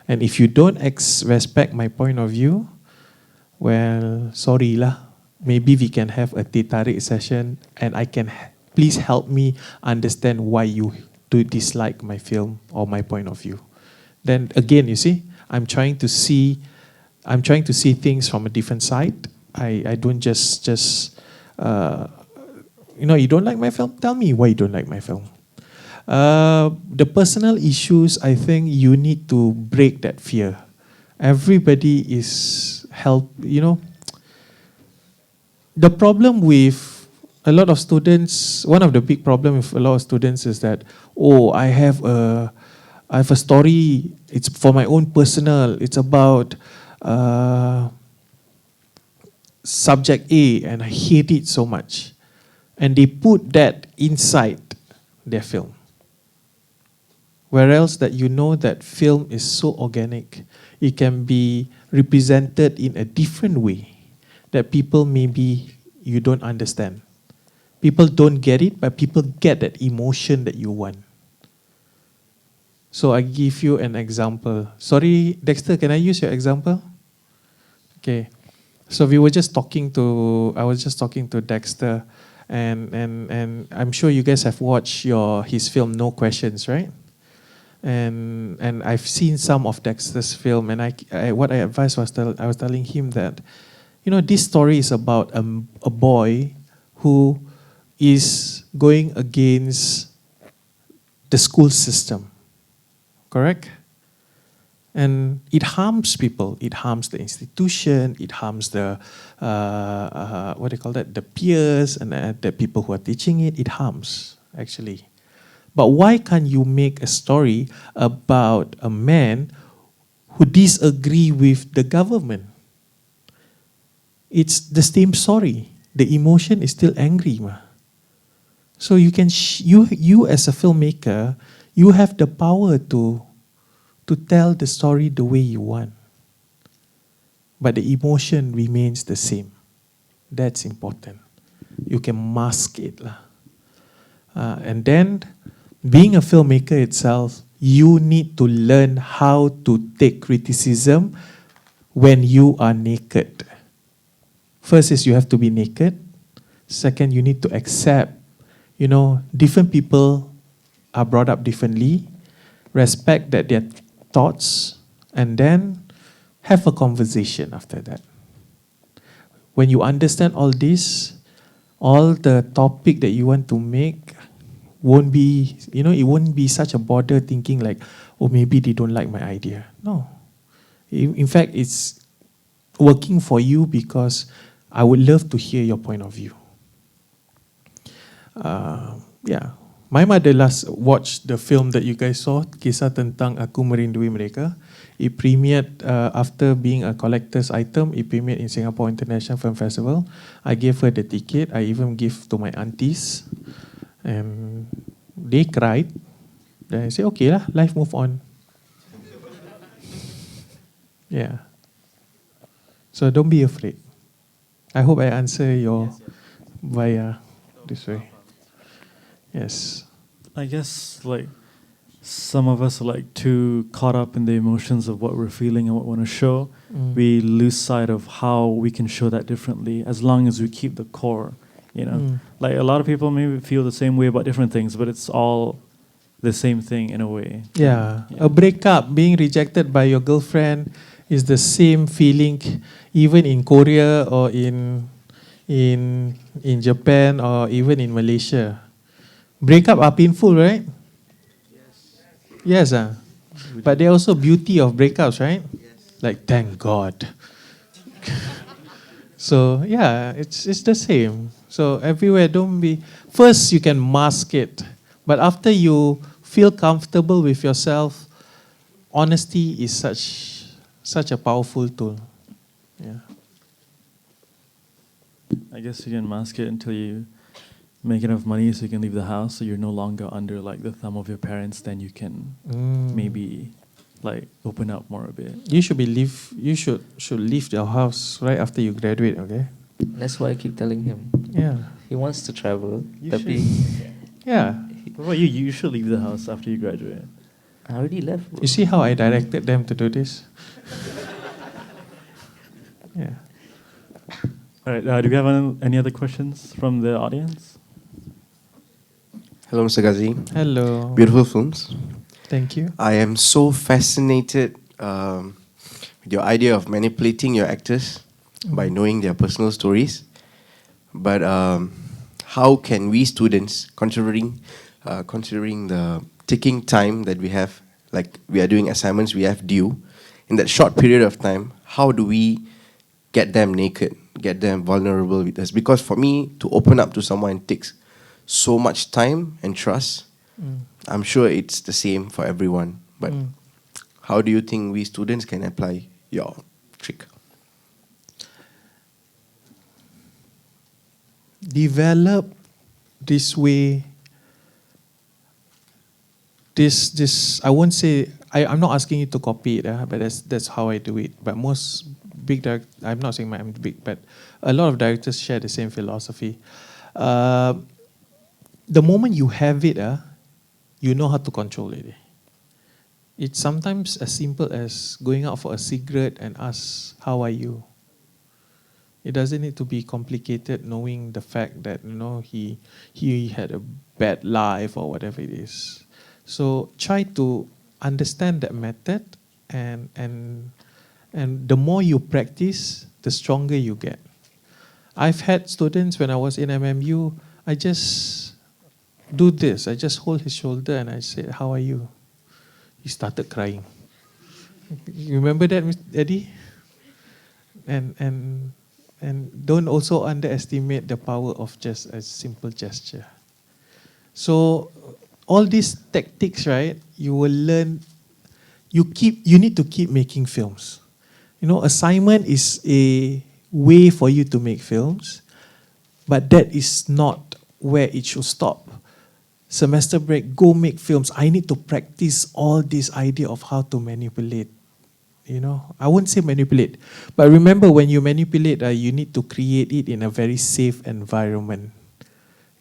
C: And if you don't respect my point of view, well, sorry lah. Maybe we can have a teh tarik session, and I can please help me understand why you do dislike my film or my point of view. Then again, you see, I'm trying to see things from a different side. I don't just you don't like my film? Tell me why you don't like my film. The personal issues, I think you need to break that fear. Everybody is the problem with a lot of students, one of the big problems with a lot of students is that, I have a story, it's for my own personal, it's about subject A and I hate it so much. And they put that inside their film. Whereas that that film is so organic, it can be represented in a different way that people maybe you don't understand. People don't get it, but people get that emotion that you want. So I give you an example. Sorry, Dexter, can I use your example? Okay. So I was just talking to Dexter, and I'm sure you guys have watched his film No Questions, right? And I've seen some of Dexter's film, and what I advised I was telling him that, this story is about a boy who is going against the school system, correct? And it harms people. It harms the institution. It harms the the peers and the people who are teaching it. It harms, actually. But why can't you make a story about a man who disagree with the government? It's the same story. The emotion is still angry, ma. So you can you as a filmmaker, you have the power to tell the story the way you want. But the emotion remains the same. That's important. You can mask it. And then, being a filmmaker itself, you need to learn how to take criticism when you are naked. First is you have to be naked. Second, you need to accept, different people are brought up differently. Respect that their thoughts, and then have a conversation after that. When you understand all this, all the topic that you want to make won't be, it won't be such a bother thinking like, maybe they don't like my idea. No. In fact, it's working for you because I would love to hear your point of view. My mother last watched the film that you guys saw, Kisah Tentang Aku Merindui Mereka. It premiered after being a collector's item. It premiered in Singapore International Film Festival. I gave her the ticket. I even gave to my aunties, and they cried. Then I said, okay lah, life move on. Yeah. So don't be afraid. I hope I answer your via this way. Yes.
B: I guess like some of us are like too caught up in the emotions of what we're feeling and what we want to show. We lose sight of how we can show that differently as long as we keep the core, you know. Like a lot of people maybe feel the same way about different things, but it's all the same thing in a way.
C: Yeah. A breakup, being rejected by your girlfriend is the same feeling even in Korea or in Japan or even in Malaysia. Breakup are painful, right? Yes. But there also beauty of breakups, right? Yes. Like, thank God. So yeah, it's the same. So everywhere, don't be. First, you can mask it, but after you feel comfortable with yourself, honesty is such a powerful tool. Yeah.
B: I guess you can mask it until you make enough money so you can leave the house, so you're no longer under like the thumb of your parents. Then you can maybe like open up more a bit.
C: You should leave your house right after you graduate. Okay.
A: That's why I keep telling him.
C: Yeah.
A: He wants to travel.
C: Yeah.
B: What about you? You should leave the house after you graduate.
A: I already left. Bro.
C: You see how I directed them to do this? Yeah.
B: All right. Do we have any other questions from the audience?
J: Hello, Mr. Ghazi.
C: Hello.
J: Beautiful films.
C: Thank you.
J: I am so fascinated with your idea of manipulating your actors by knowing their personal stories. But how can we students, considering the ticking time that we have, like we are doing assignments we have due, in that short period of time, how do we get them naked, get them vulnerable with us? Because for me, to open up to someone takes so much time and trust. I'm sure it's the same for everyone. But how do you think we students can apply your trick?
C: Develop this way. This I won't say. I'm not asking you to copy it, but that's how I do it. But most big I'm not saying I'm big, but a lot of directors share the same philosophy. The moment you have it, you know how to control it. It's sometimes as simple as going out for a cigarette and ask, "How are you?" It doesn't need to be complicated, knowing the fact that he had a bad life or whatever it is. So try to understand that method, and the more you practice, the stronger you get. I've had students when I was in MMU, I just do this. I just hold his shoulder and I said, "How are you?" He started crying. You remember that, Mr. Eddie? And don't also underestimate the power of just a simple gesture. So all these tactics, right? You will learn. You need to keep making films. Assignment is a way for you to make films, but that is not where it should stop. Semester break, go make films. I need to practice all this idea of how to manipulate. I won't say manipulate, but remember when you manipulate, you need to create it in a very safe environment.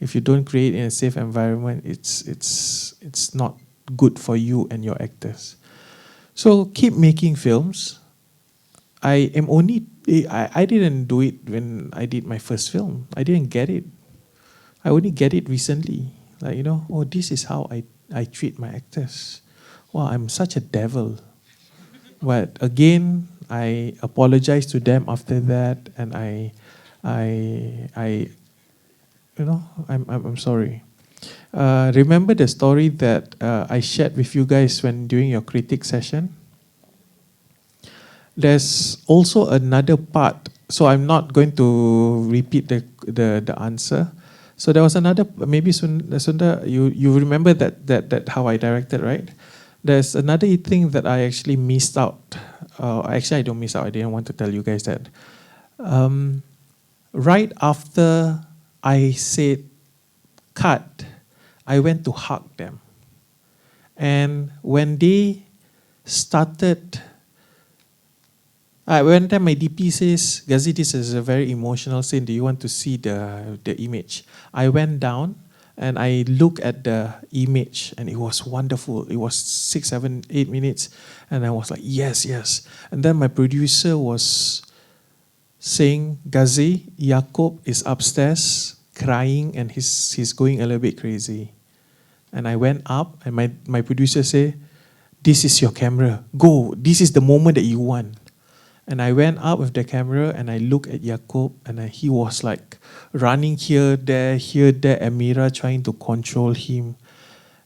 C: If you don't create in a safe environment, it's not good for you and your actors. So keep making films. I didn't do it when I did my first film. I didn't get it. I only get it recently. This is how I treat my actors. Wow, I'm such a devil. But again, I apologize to them after that, and I'm sorry. Remember the story that I shared with you guys during your critic session? There's also another part. So I'm not going to repeat the answer. So there was another, maybe Sunda, you remember that how I directed, right? There's another thing that I actually missed out. Actually, I don't miss out. I didn't want to tell you guys that. Right after I said cut, I went to hug them. And when they started, when my DP says, Ghazi, this is a very emotional scene. Do you want to see the image? I went down and I looked at the image and it was wonderful. It was 6, 7, 8 minutes. And I was like, yes, yes. And then my producer was saying, Ghazi, Jakob is upstairs crying and he's going a little bit crazy. And I went up and my producer said, this is your camera. Go. This is the moment that you want. And I went up with the camera and I looked at Jakob and he was like running here, there, and Mira trying to control him.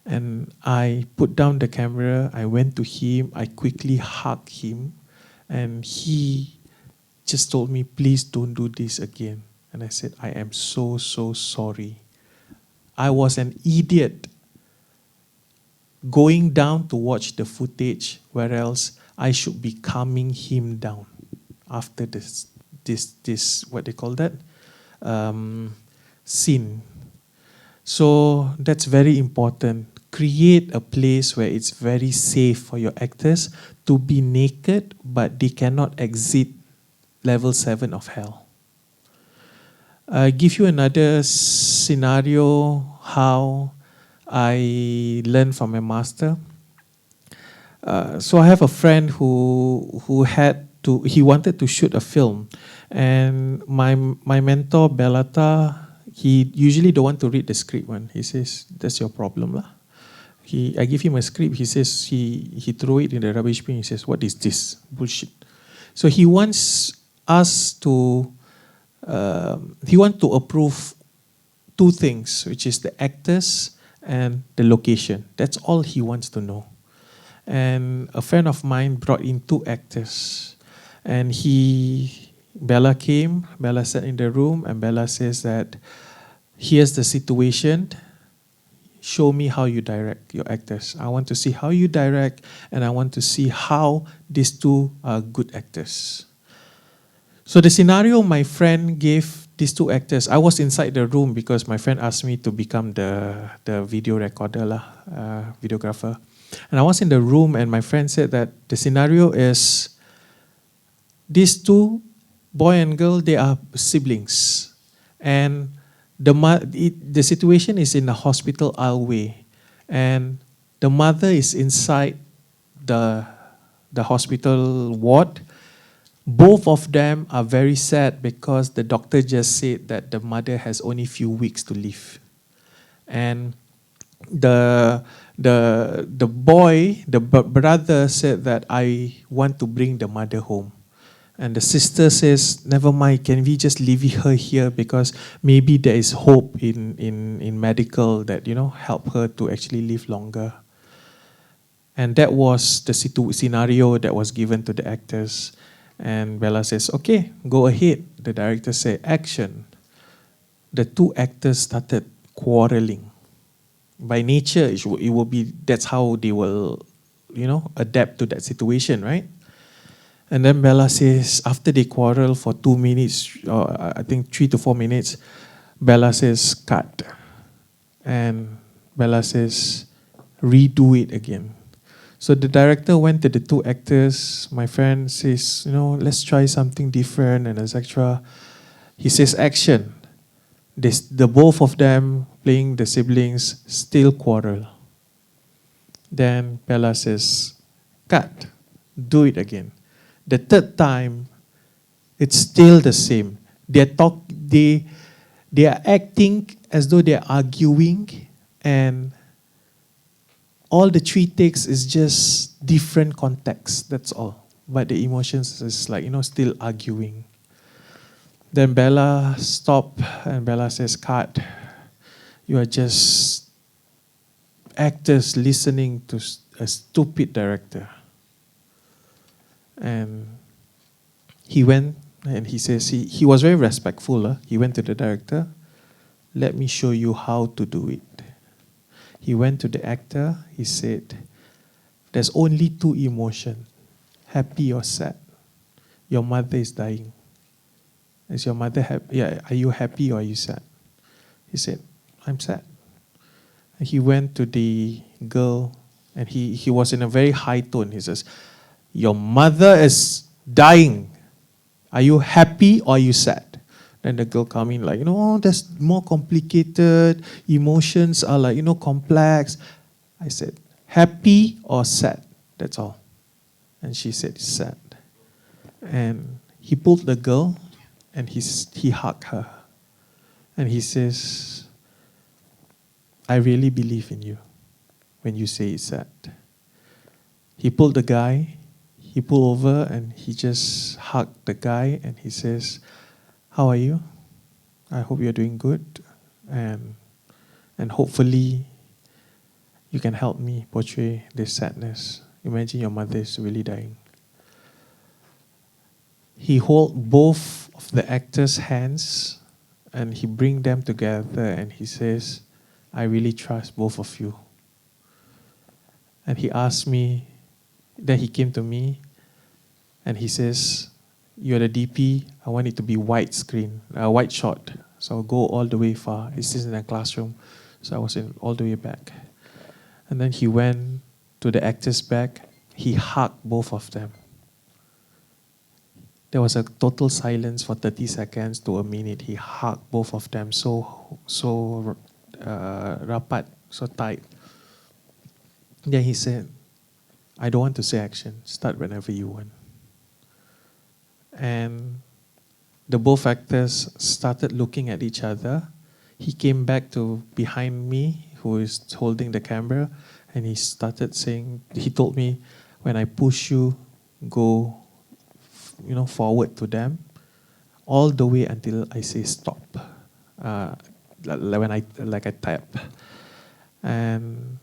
C: And I put down the camera, I went to him, I quickly hugged him, and he just told me, please don't do this again. And I said, I am so, so sorry. I was an idiot going down to watch the footage, where else I should be calming him down after this what they call that, scene. So that's very important. Create a place where it's very safe for your actors to be naked, but they cannot exit level 7 of hell. I give you another scenario how I learned from a master. So I have a friend who he wanted to shoot a film, and my mentor Béla Tarr, he usually don't want to read the script one. He says, that's your problem lah. I give him a script. He says he threw it in the rubbish bin. He says, what is this bullshit? So he wants us to approve 2 things, which is the actors and the location. That's all he wants to know. And a friend of mine brought in 2 actors, and Béla came. Béla sat in the room, and Béla says that here's the situation. Show me how you direct your actors. I want to see how you direct, and I want to see how these 2 are good actors. So the scenario my friend gave these 2 actors, I was inside the room because my friend asked me to become the video recorder, videographer. And I was in the room and my friend said that the scenario is these 2, boy and girl, they are siblings. And the situation is in the hospital aisleway. And the mother is inside the hospital ward. Both of them are very sad because the doctor just said that the mother has only few weeks to live. And the brother said that I want to bring the mother home. And the sister says, never mind, can we just leave her here because maybe there is hope in medical that, help her to actually live longer. And that was the scenario that was given to the actors. And Béla says, okay, go ahead. The director said, action. The 2 actors started quarreling. By nature, it will be, that's how they will, adapt to that situation, right? And then Béla says, after they quarrel for 2 minutes, or I think 3 to 4 minutes, Béla says, cut. And Béla says, redo it again. So the director went to the 2 actors. My friend says, let's try something different and etc. He says, action. The both of them playing the siblings still quarrel. Then Béla says, cut. Do it again. The 3rd time, it's still the same. They are acting as though they are arguing, and all the 3 takes is just different context, that's all. But the emotions is like, still arguing. Then Béla stopped and Béla says, cut. You are just actors listening to a stupid director. And he went and he says, he was very respectful. He went to the director, let me show you how to do it. He went to the actor, he said, there's only two emotions, happy or sad. Your mother is dying. Is your mother happy? Yeah, are you happy or are you sad? He said, I'm sad. And he went to the girl and he was in a very high tone. He says, your mother is dying. Are you happy or are you sad? Then the girl come in like, that's more complicated. Emotions are like, complex. I said, happy or sad? That's all. And she said, sad. And he pulled the girl and he hugged her. And he says, I really believe in you when you say it's sad. He pulled the guy, he pulled over and he just hugged the guy and he says, how are you? I hope you're doing good. And hopefully you can help me portray this sadness. Imagine your mother is really dying. He hold both of the actors' hands and he bring them together and he says, I really trust both of you. And he asked me, then he came to me and he says, you're the DP, I want it to be white screen, white shot. So I'll go all the way far. This is in a classroom. So I was all the way back. And then he went to the actors' back. He hugged both of them. There was a total silence for 30 seconds to a minute. He hugged both of them so rapat, so tight. Then he said, I don't want to say action. Start whenever you want. And the both actors started looking at each other. He came back to behind me, who is holding the camera, and he started saying, he told me, when I push you, go forward to them, all the way until I say stop. When I tap. And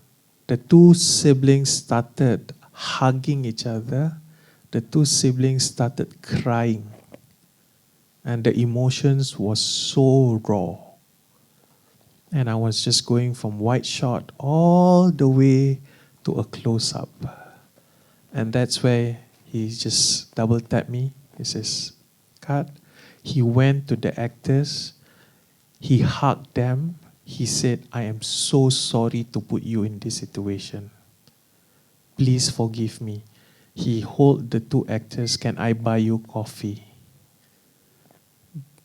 C: the two siblings started hugging each other. The two siblings started crying. And the emotions was so raw. And I was just going from wide shot all the way to a close-up. And that's where he just double tapped me. He says, cut. He went to the actors. He hugged them. He said, I am so sorry to put you in this situation. Please forgive me. He hold the two actors, can I buy you coffee?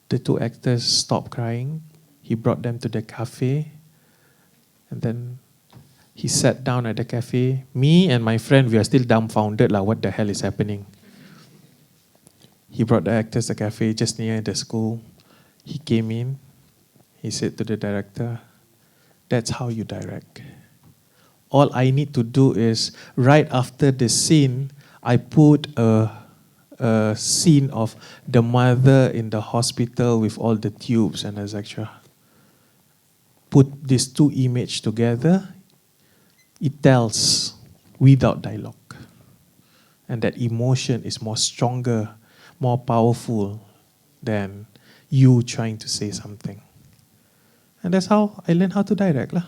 C: The two actors stopped crying. He brought them to the cafe. And then he sat down at the cafe. Me and my friend, we are still dumbfounded. What the hell is happening? He brought the actors to the cafe just near the school. He came in. He said to the director, that's how you direct. All I need to do is, right after the scene, I put a scene of the mother in the hospital with all the tubes and etc. Put these two images together, it tells without dialogue. And that emotion is more stronger, more powerful than you trying to say something. And that's how I learned how to direct. I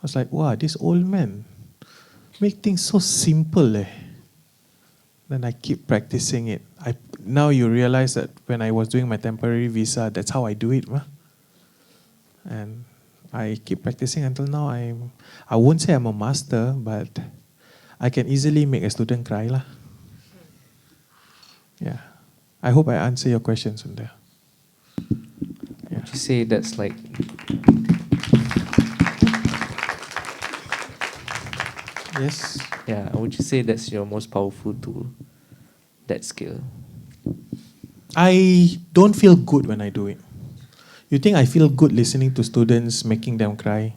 C: was like, wow, this old man make things so simple. Then I keep practicing it. Now you realize that when I was doing my temporary visa, that's how I do it. And I keep practicing until now. I won't say I'm a master, but I can easily make a student cry. Yeah. I hope I answer your question, Sundar. Yeah.
A: Would you say that's like...
C: Yes.
A: Yeah, would you say that's your most powerful tool, that skill?
C: I don't feel good when I do it. You think I feel good listening to students, making them cry?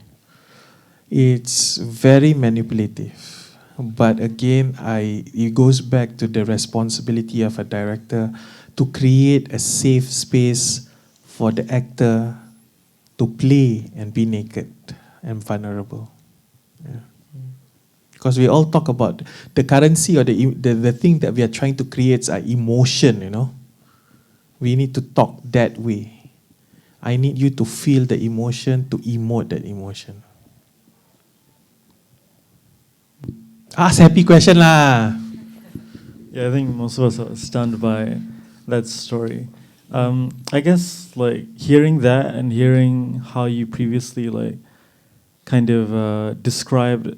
C: It's very manipulative. But again, it goes back to the responsibility of a director to create a safe space for the actor to play and be naked and vulnerable. Yeah. Because we all talk about the currency or the thing that we are trying to create are emotion, We need to talk that way. I need you to feel the emotion, to emote that emotion. Ask happy question lah.
B: Yeah, I think most of us are stunned by that story. I guess like hearing that and hearing how you previously like kind of described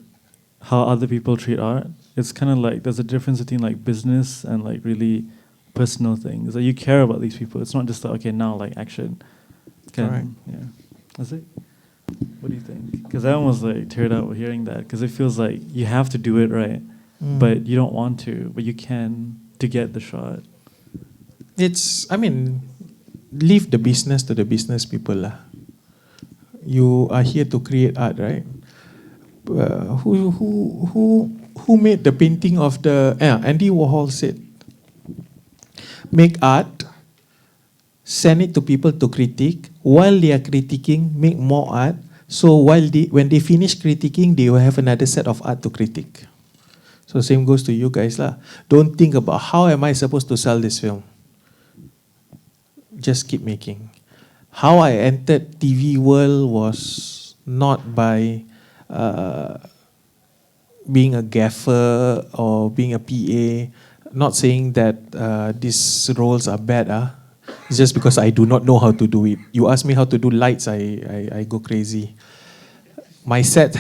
B: how other people treat art, it's kind of like there's a difference between like business and like really personal things. Like you care about these people. It's not just like, okay, now like action.
C: Correct.
B: Yeah, that's it. What do you think? Because I almost like teared up hearing that because it feels like you have to do it right, but you don't want to, but you can to get the shot.
C: I mean, leave the business to the business people lah. You are here to create art, right? Who made the painting of the? Andy Warhol said, make art, send it to people to critique. While they are critiquing, make more art. So when they finish critiquing, they will have another set of art to critique. So same goes to you guys lah. Don't think about how am I supposed to sell this film. Just keep making. How I entered TV world was not by being a gaffer or being a PA. Not saying that these roles are bad. It's just because I do not know how to do it. You ask me how to do lights, I go crazy. My set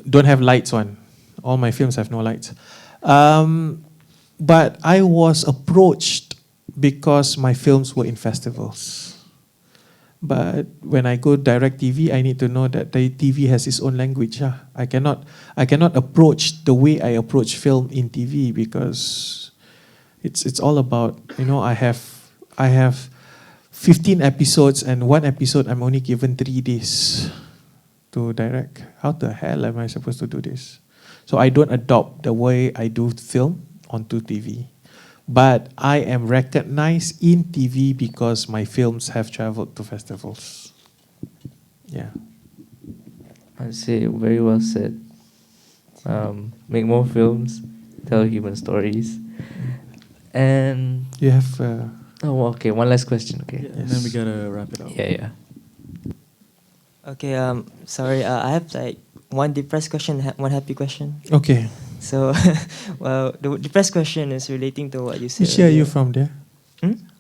C: don't have lights on. All my films have no lights. But I was approached because my films were in festivals. But when I go direct TV, I need to know that the TV has its own language. I cannot approach the way I approach film in TV because it's all about, I have 15 episodes and one episode I'm only given 3 days to direct. How the hell am I supposed to do this? So I don't adopt the way I do film onto TV. But I am recognized in TV because my films have traveled to festivals. Yeah.
A: I'd say very well said. Make more films, tell human stories. And
C: you have...
A: okay, one last question. Okay.
B: Yeah, and then we gotta wrap it up.
A: Yeah.
K: Okay, sorry, I have like one depressed question, one happy question.
C: Okay.
K: So, well, the depressed question is relating to what you said.
C: Which year are you from there?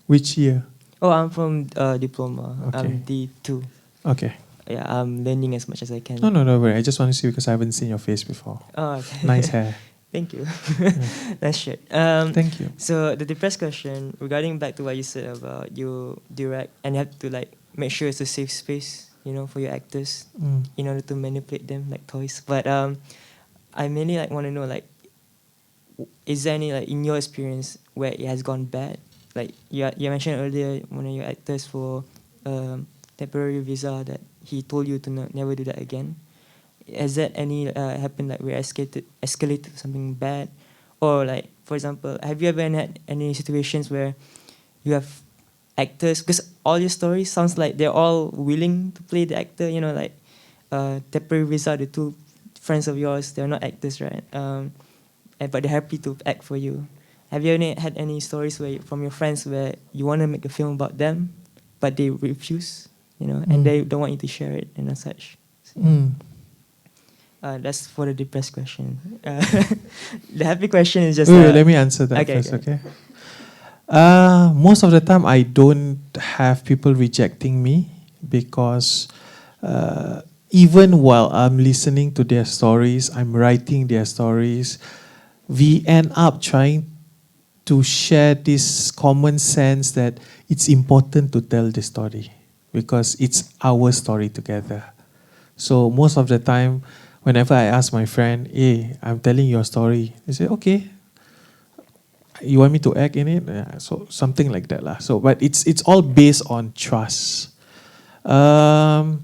C: Which year?
K: Oh, I'm from diploma.
C: Okay.
K: I'm D2.
C: Okay.
K: Yeah, I'm learning as much as I can.
C: No, don't worry. I just want to see because I haven't seen your face before.
K: Oh, okay.
C: Nice hair.
K: Thank you.
C: Yeah.
K: Nice shirt.
C: Thank you.
K: So the depressed question, regarding back to what you said about you direct and you have to like make sure it's a safe space, for your actors in order to manipulate them like toys. But I mainly like want to know like, is there any like in your experience where it has gone bad? Like you mentioned earlier, one of your actors for temporary visa that he told you to never do that again. Has that any happened like where escalated to something bad, or like for example, have you ever had any situations where you have actors, because all your stories sounds like they're all willing to play the actor, like temporary visa, the 2 friends of yours, they're not actors, right? But they're happy to act for you. Have you had any stories from your friends where you want to make a film about them, but they refuse, and they don't want you to share it and such? That's for the depressed question. The happy question is just...
C: let me answer that first, okay? Most of the time, I don't have people rejecting me because even while I'm listening to their stories, I'm writing their stories, we end up trying to share this common sense that it's important to tell the story because it's our story together. So most of the time, whenever I ask my friend, hey, I'm telling your story, they say, okay, you want me to act in it? So something like that lah. So, but it's all based on trust. I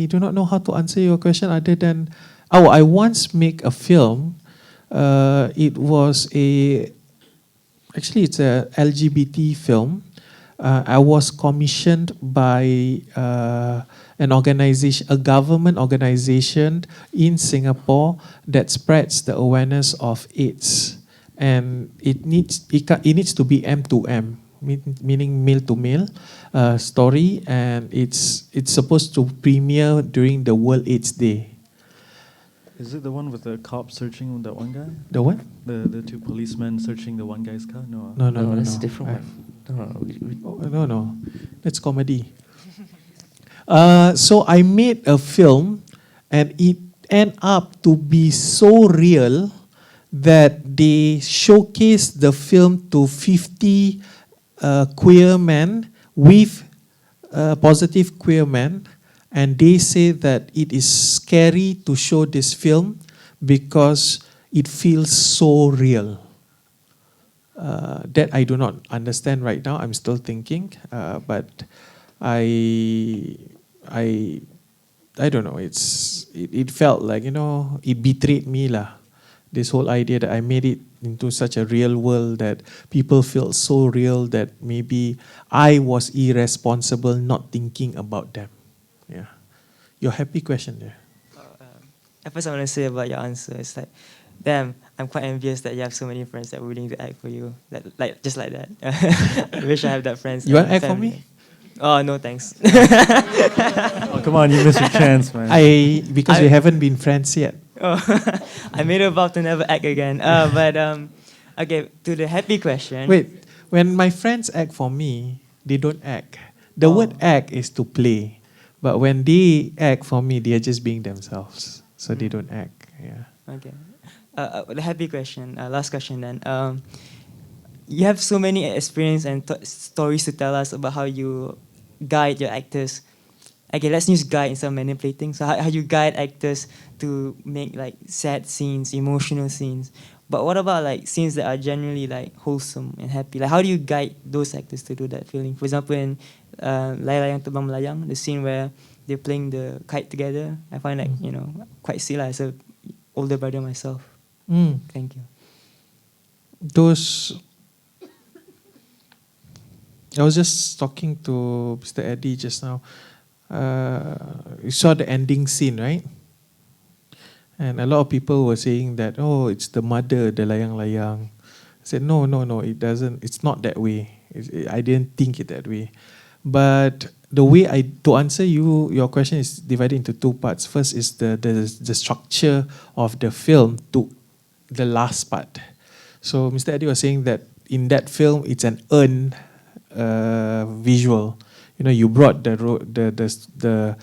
C: do not know how to answer your question other than, I once make a film. It's a LGBT film. I was commissioned by an organization, a government organization in Singapore that spreads the awareness of AIDS, and it needs to be M2M. meaning male to male story, and it's supposed to premiere during the World AIDS Day.
B: Is it the one with the cop searching that one guy?
C: The what?
B: The two policemen searching the one guy's car? No.
C: No,
A: that's a different one.
C: No, that's comedy. So I made a film, and it ended up to be so real that they showcased the film to 50 queer men with positive queer men, and they say that it is scary to show this film because it feels so real. That I do not understand right now. I'm still thinking, but I don't know. It felt like, it betrayed me lah. This whole idea that I made it into such a real world that people feel so real that maybe I was irresponsible not thinking about them. Yeah. Your happy question there.
K: At first I want to say about your answer, it's like, damn, I'm quite envious that you have so many friends that are willing to act for you. Just like that. I wish I have that friends.
C: You want to act for me?
K: Oh, no thanks.
B: Oh, come on, you missed your chance, man.
C: Because we haven't been friends yet.
K: Oh, I made a vow to never act again. Okay, to the happy question.
C: Wait, when my friends act for me, they don't act. The word act is to play. But when they act for me, they are just being themselves. So they don't act. Yeah.
K: Okay. The happy question, last question then. You have so many experience and stories to tell us about how you guide your actors. Okay, let's use guide instead of manipulating. So how you guide actors to make like sad scenes, emotional scenes. But what about like scenes that are generally like wholesome and happy? Like how do you guide those actors to do that feeling? For example, in Layang Terbang Melayang, the scene where they're playing the kite together, I find like, quite silly as an older brother myself. Thank you.
C: I was just talking to Mr. Eddie just now. You saw the ending scene, right? And a lot of people were saying that, oh, it's the mother, the layang-layang. I said, no, it doesn't. It's not that way. I didn't think it that way. But the way to answer your question is divided into two parts. First is the structure of the film to the last part. So Mr. Eddie was saying that in that film, it's an earned visual. You brought the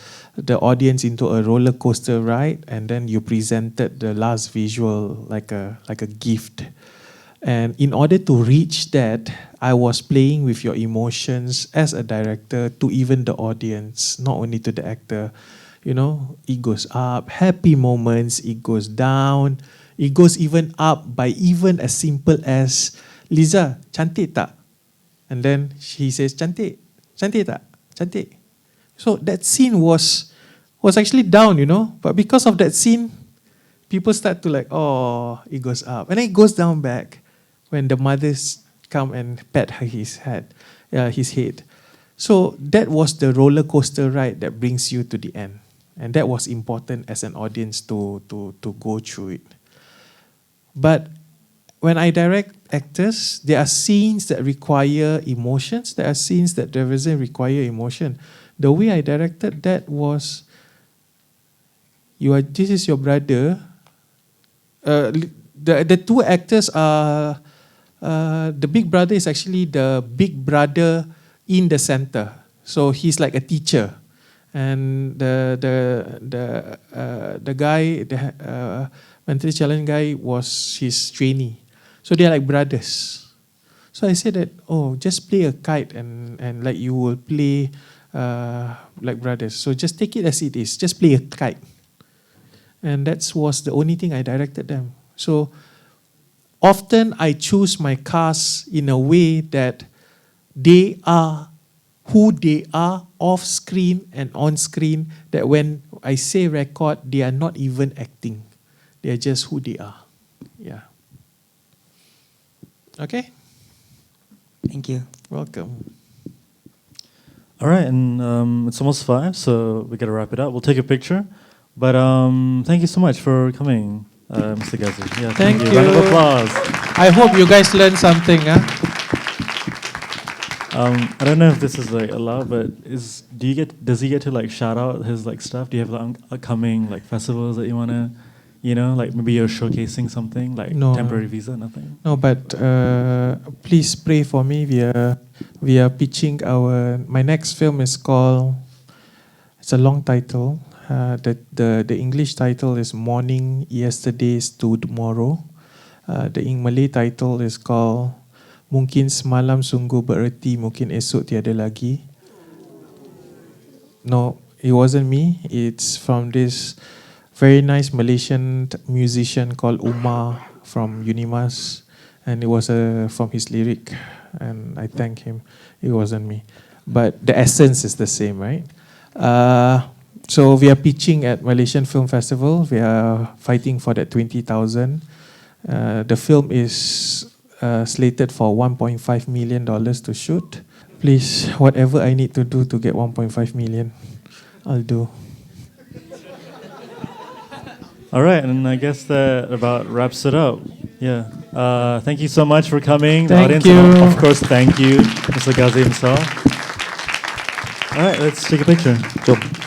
C: audience into a roller coaster ride, and then you presented the last visual like a gift. And in order to reach that, I was playing with your emotions as a director to even the audience, not only to the actor. It goes up, happy moments, it goes down, it goes even up by even as simple as, Liza, cantik tak? And then she says, cantik. Cantik tak? Cantik. So that scene was actually down, But because of that scene, people start to like, oh, it goes up. And then it goes down back when the mothers come and pat his head. So that was the roller coaster ride that brings you to the end. And that was important as an audience to go through it. But when I direct actors, there are scenes that require emotions. There are scenes that doesn't require emotion. The way I directed that was, this is your brother. The two actors are, the big brother is actually the big brother in the center. So he's like a teacher. And the guy, the mentally challenged guy was his trainee. So they're like brothers. So I said that, just play a kite and like you will play like brothers. So just take it as it is. Just play a kite. And that was the only thing I directed them. So often I choose my cast in a way that they are who they are off screen and on screen, that when I say record, they are not even acting. They are just who they are. Yeah. Okay?
K: Thank you.
C: Welcome.
B: All right, and it's almost 5, so we got to wrap it up. We'll take a picture. But thank you so much for coming, Mr. Ghazi. Yeah,
C: thank you.
B: Round of applause.
C: I hope you guys learned something.
B: I don't know if this is like allowed, but does he get to like shout out his like stuff? Do you have like upcoming like festivals that you wanna, like maybe you're showcasing something like
C: No.
B: temporary visa, nothing?
C: No, but please pray for me. We are pitching my next film is called. It's a long title. The English title is Morning Yesterdays to Tomorrow. The Malay title is called Mungkin Semalam Sungguh Bererti, Mungkin Esok Tiada Lagi. No, it wasn't me. It's from this very nice Malaysian musician called Umar from Unimas, and it was from his lyric, and I thank him. It wasn't me, but the essence is the same, right? So we are pitching at Malaysian Film Festival. We are fighting for that 20,000. The film is slated for $1.5 million to shoot. Please, whatever I need to do to get 1.5 million, I'll do.
B: All right, and I guess that about wraps it up. Yeah. Thank you so much for coming.
C: Thank
B: the audience,
C: you.
B: And of course, thank you, Mr. Ghazi himself. All right, let's take a picture.
I: Jom.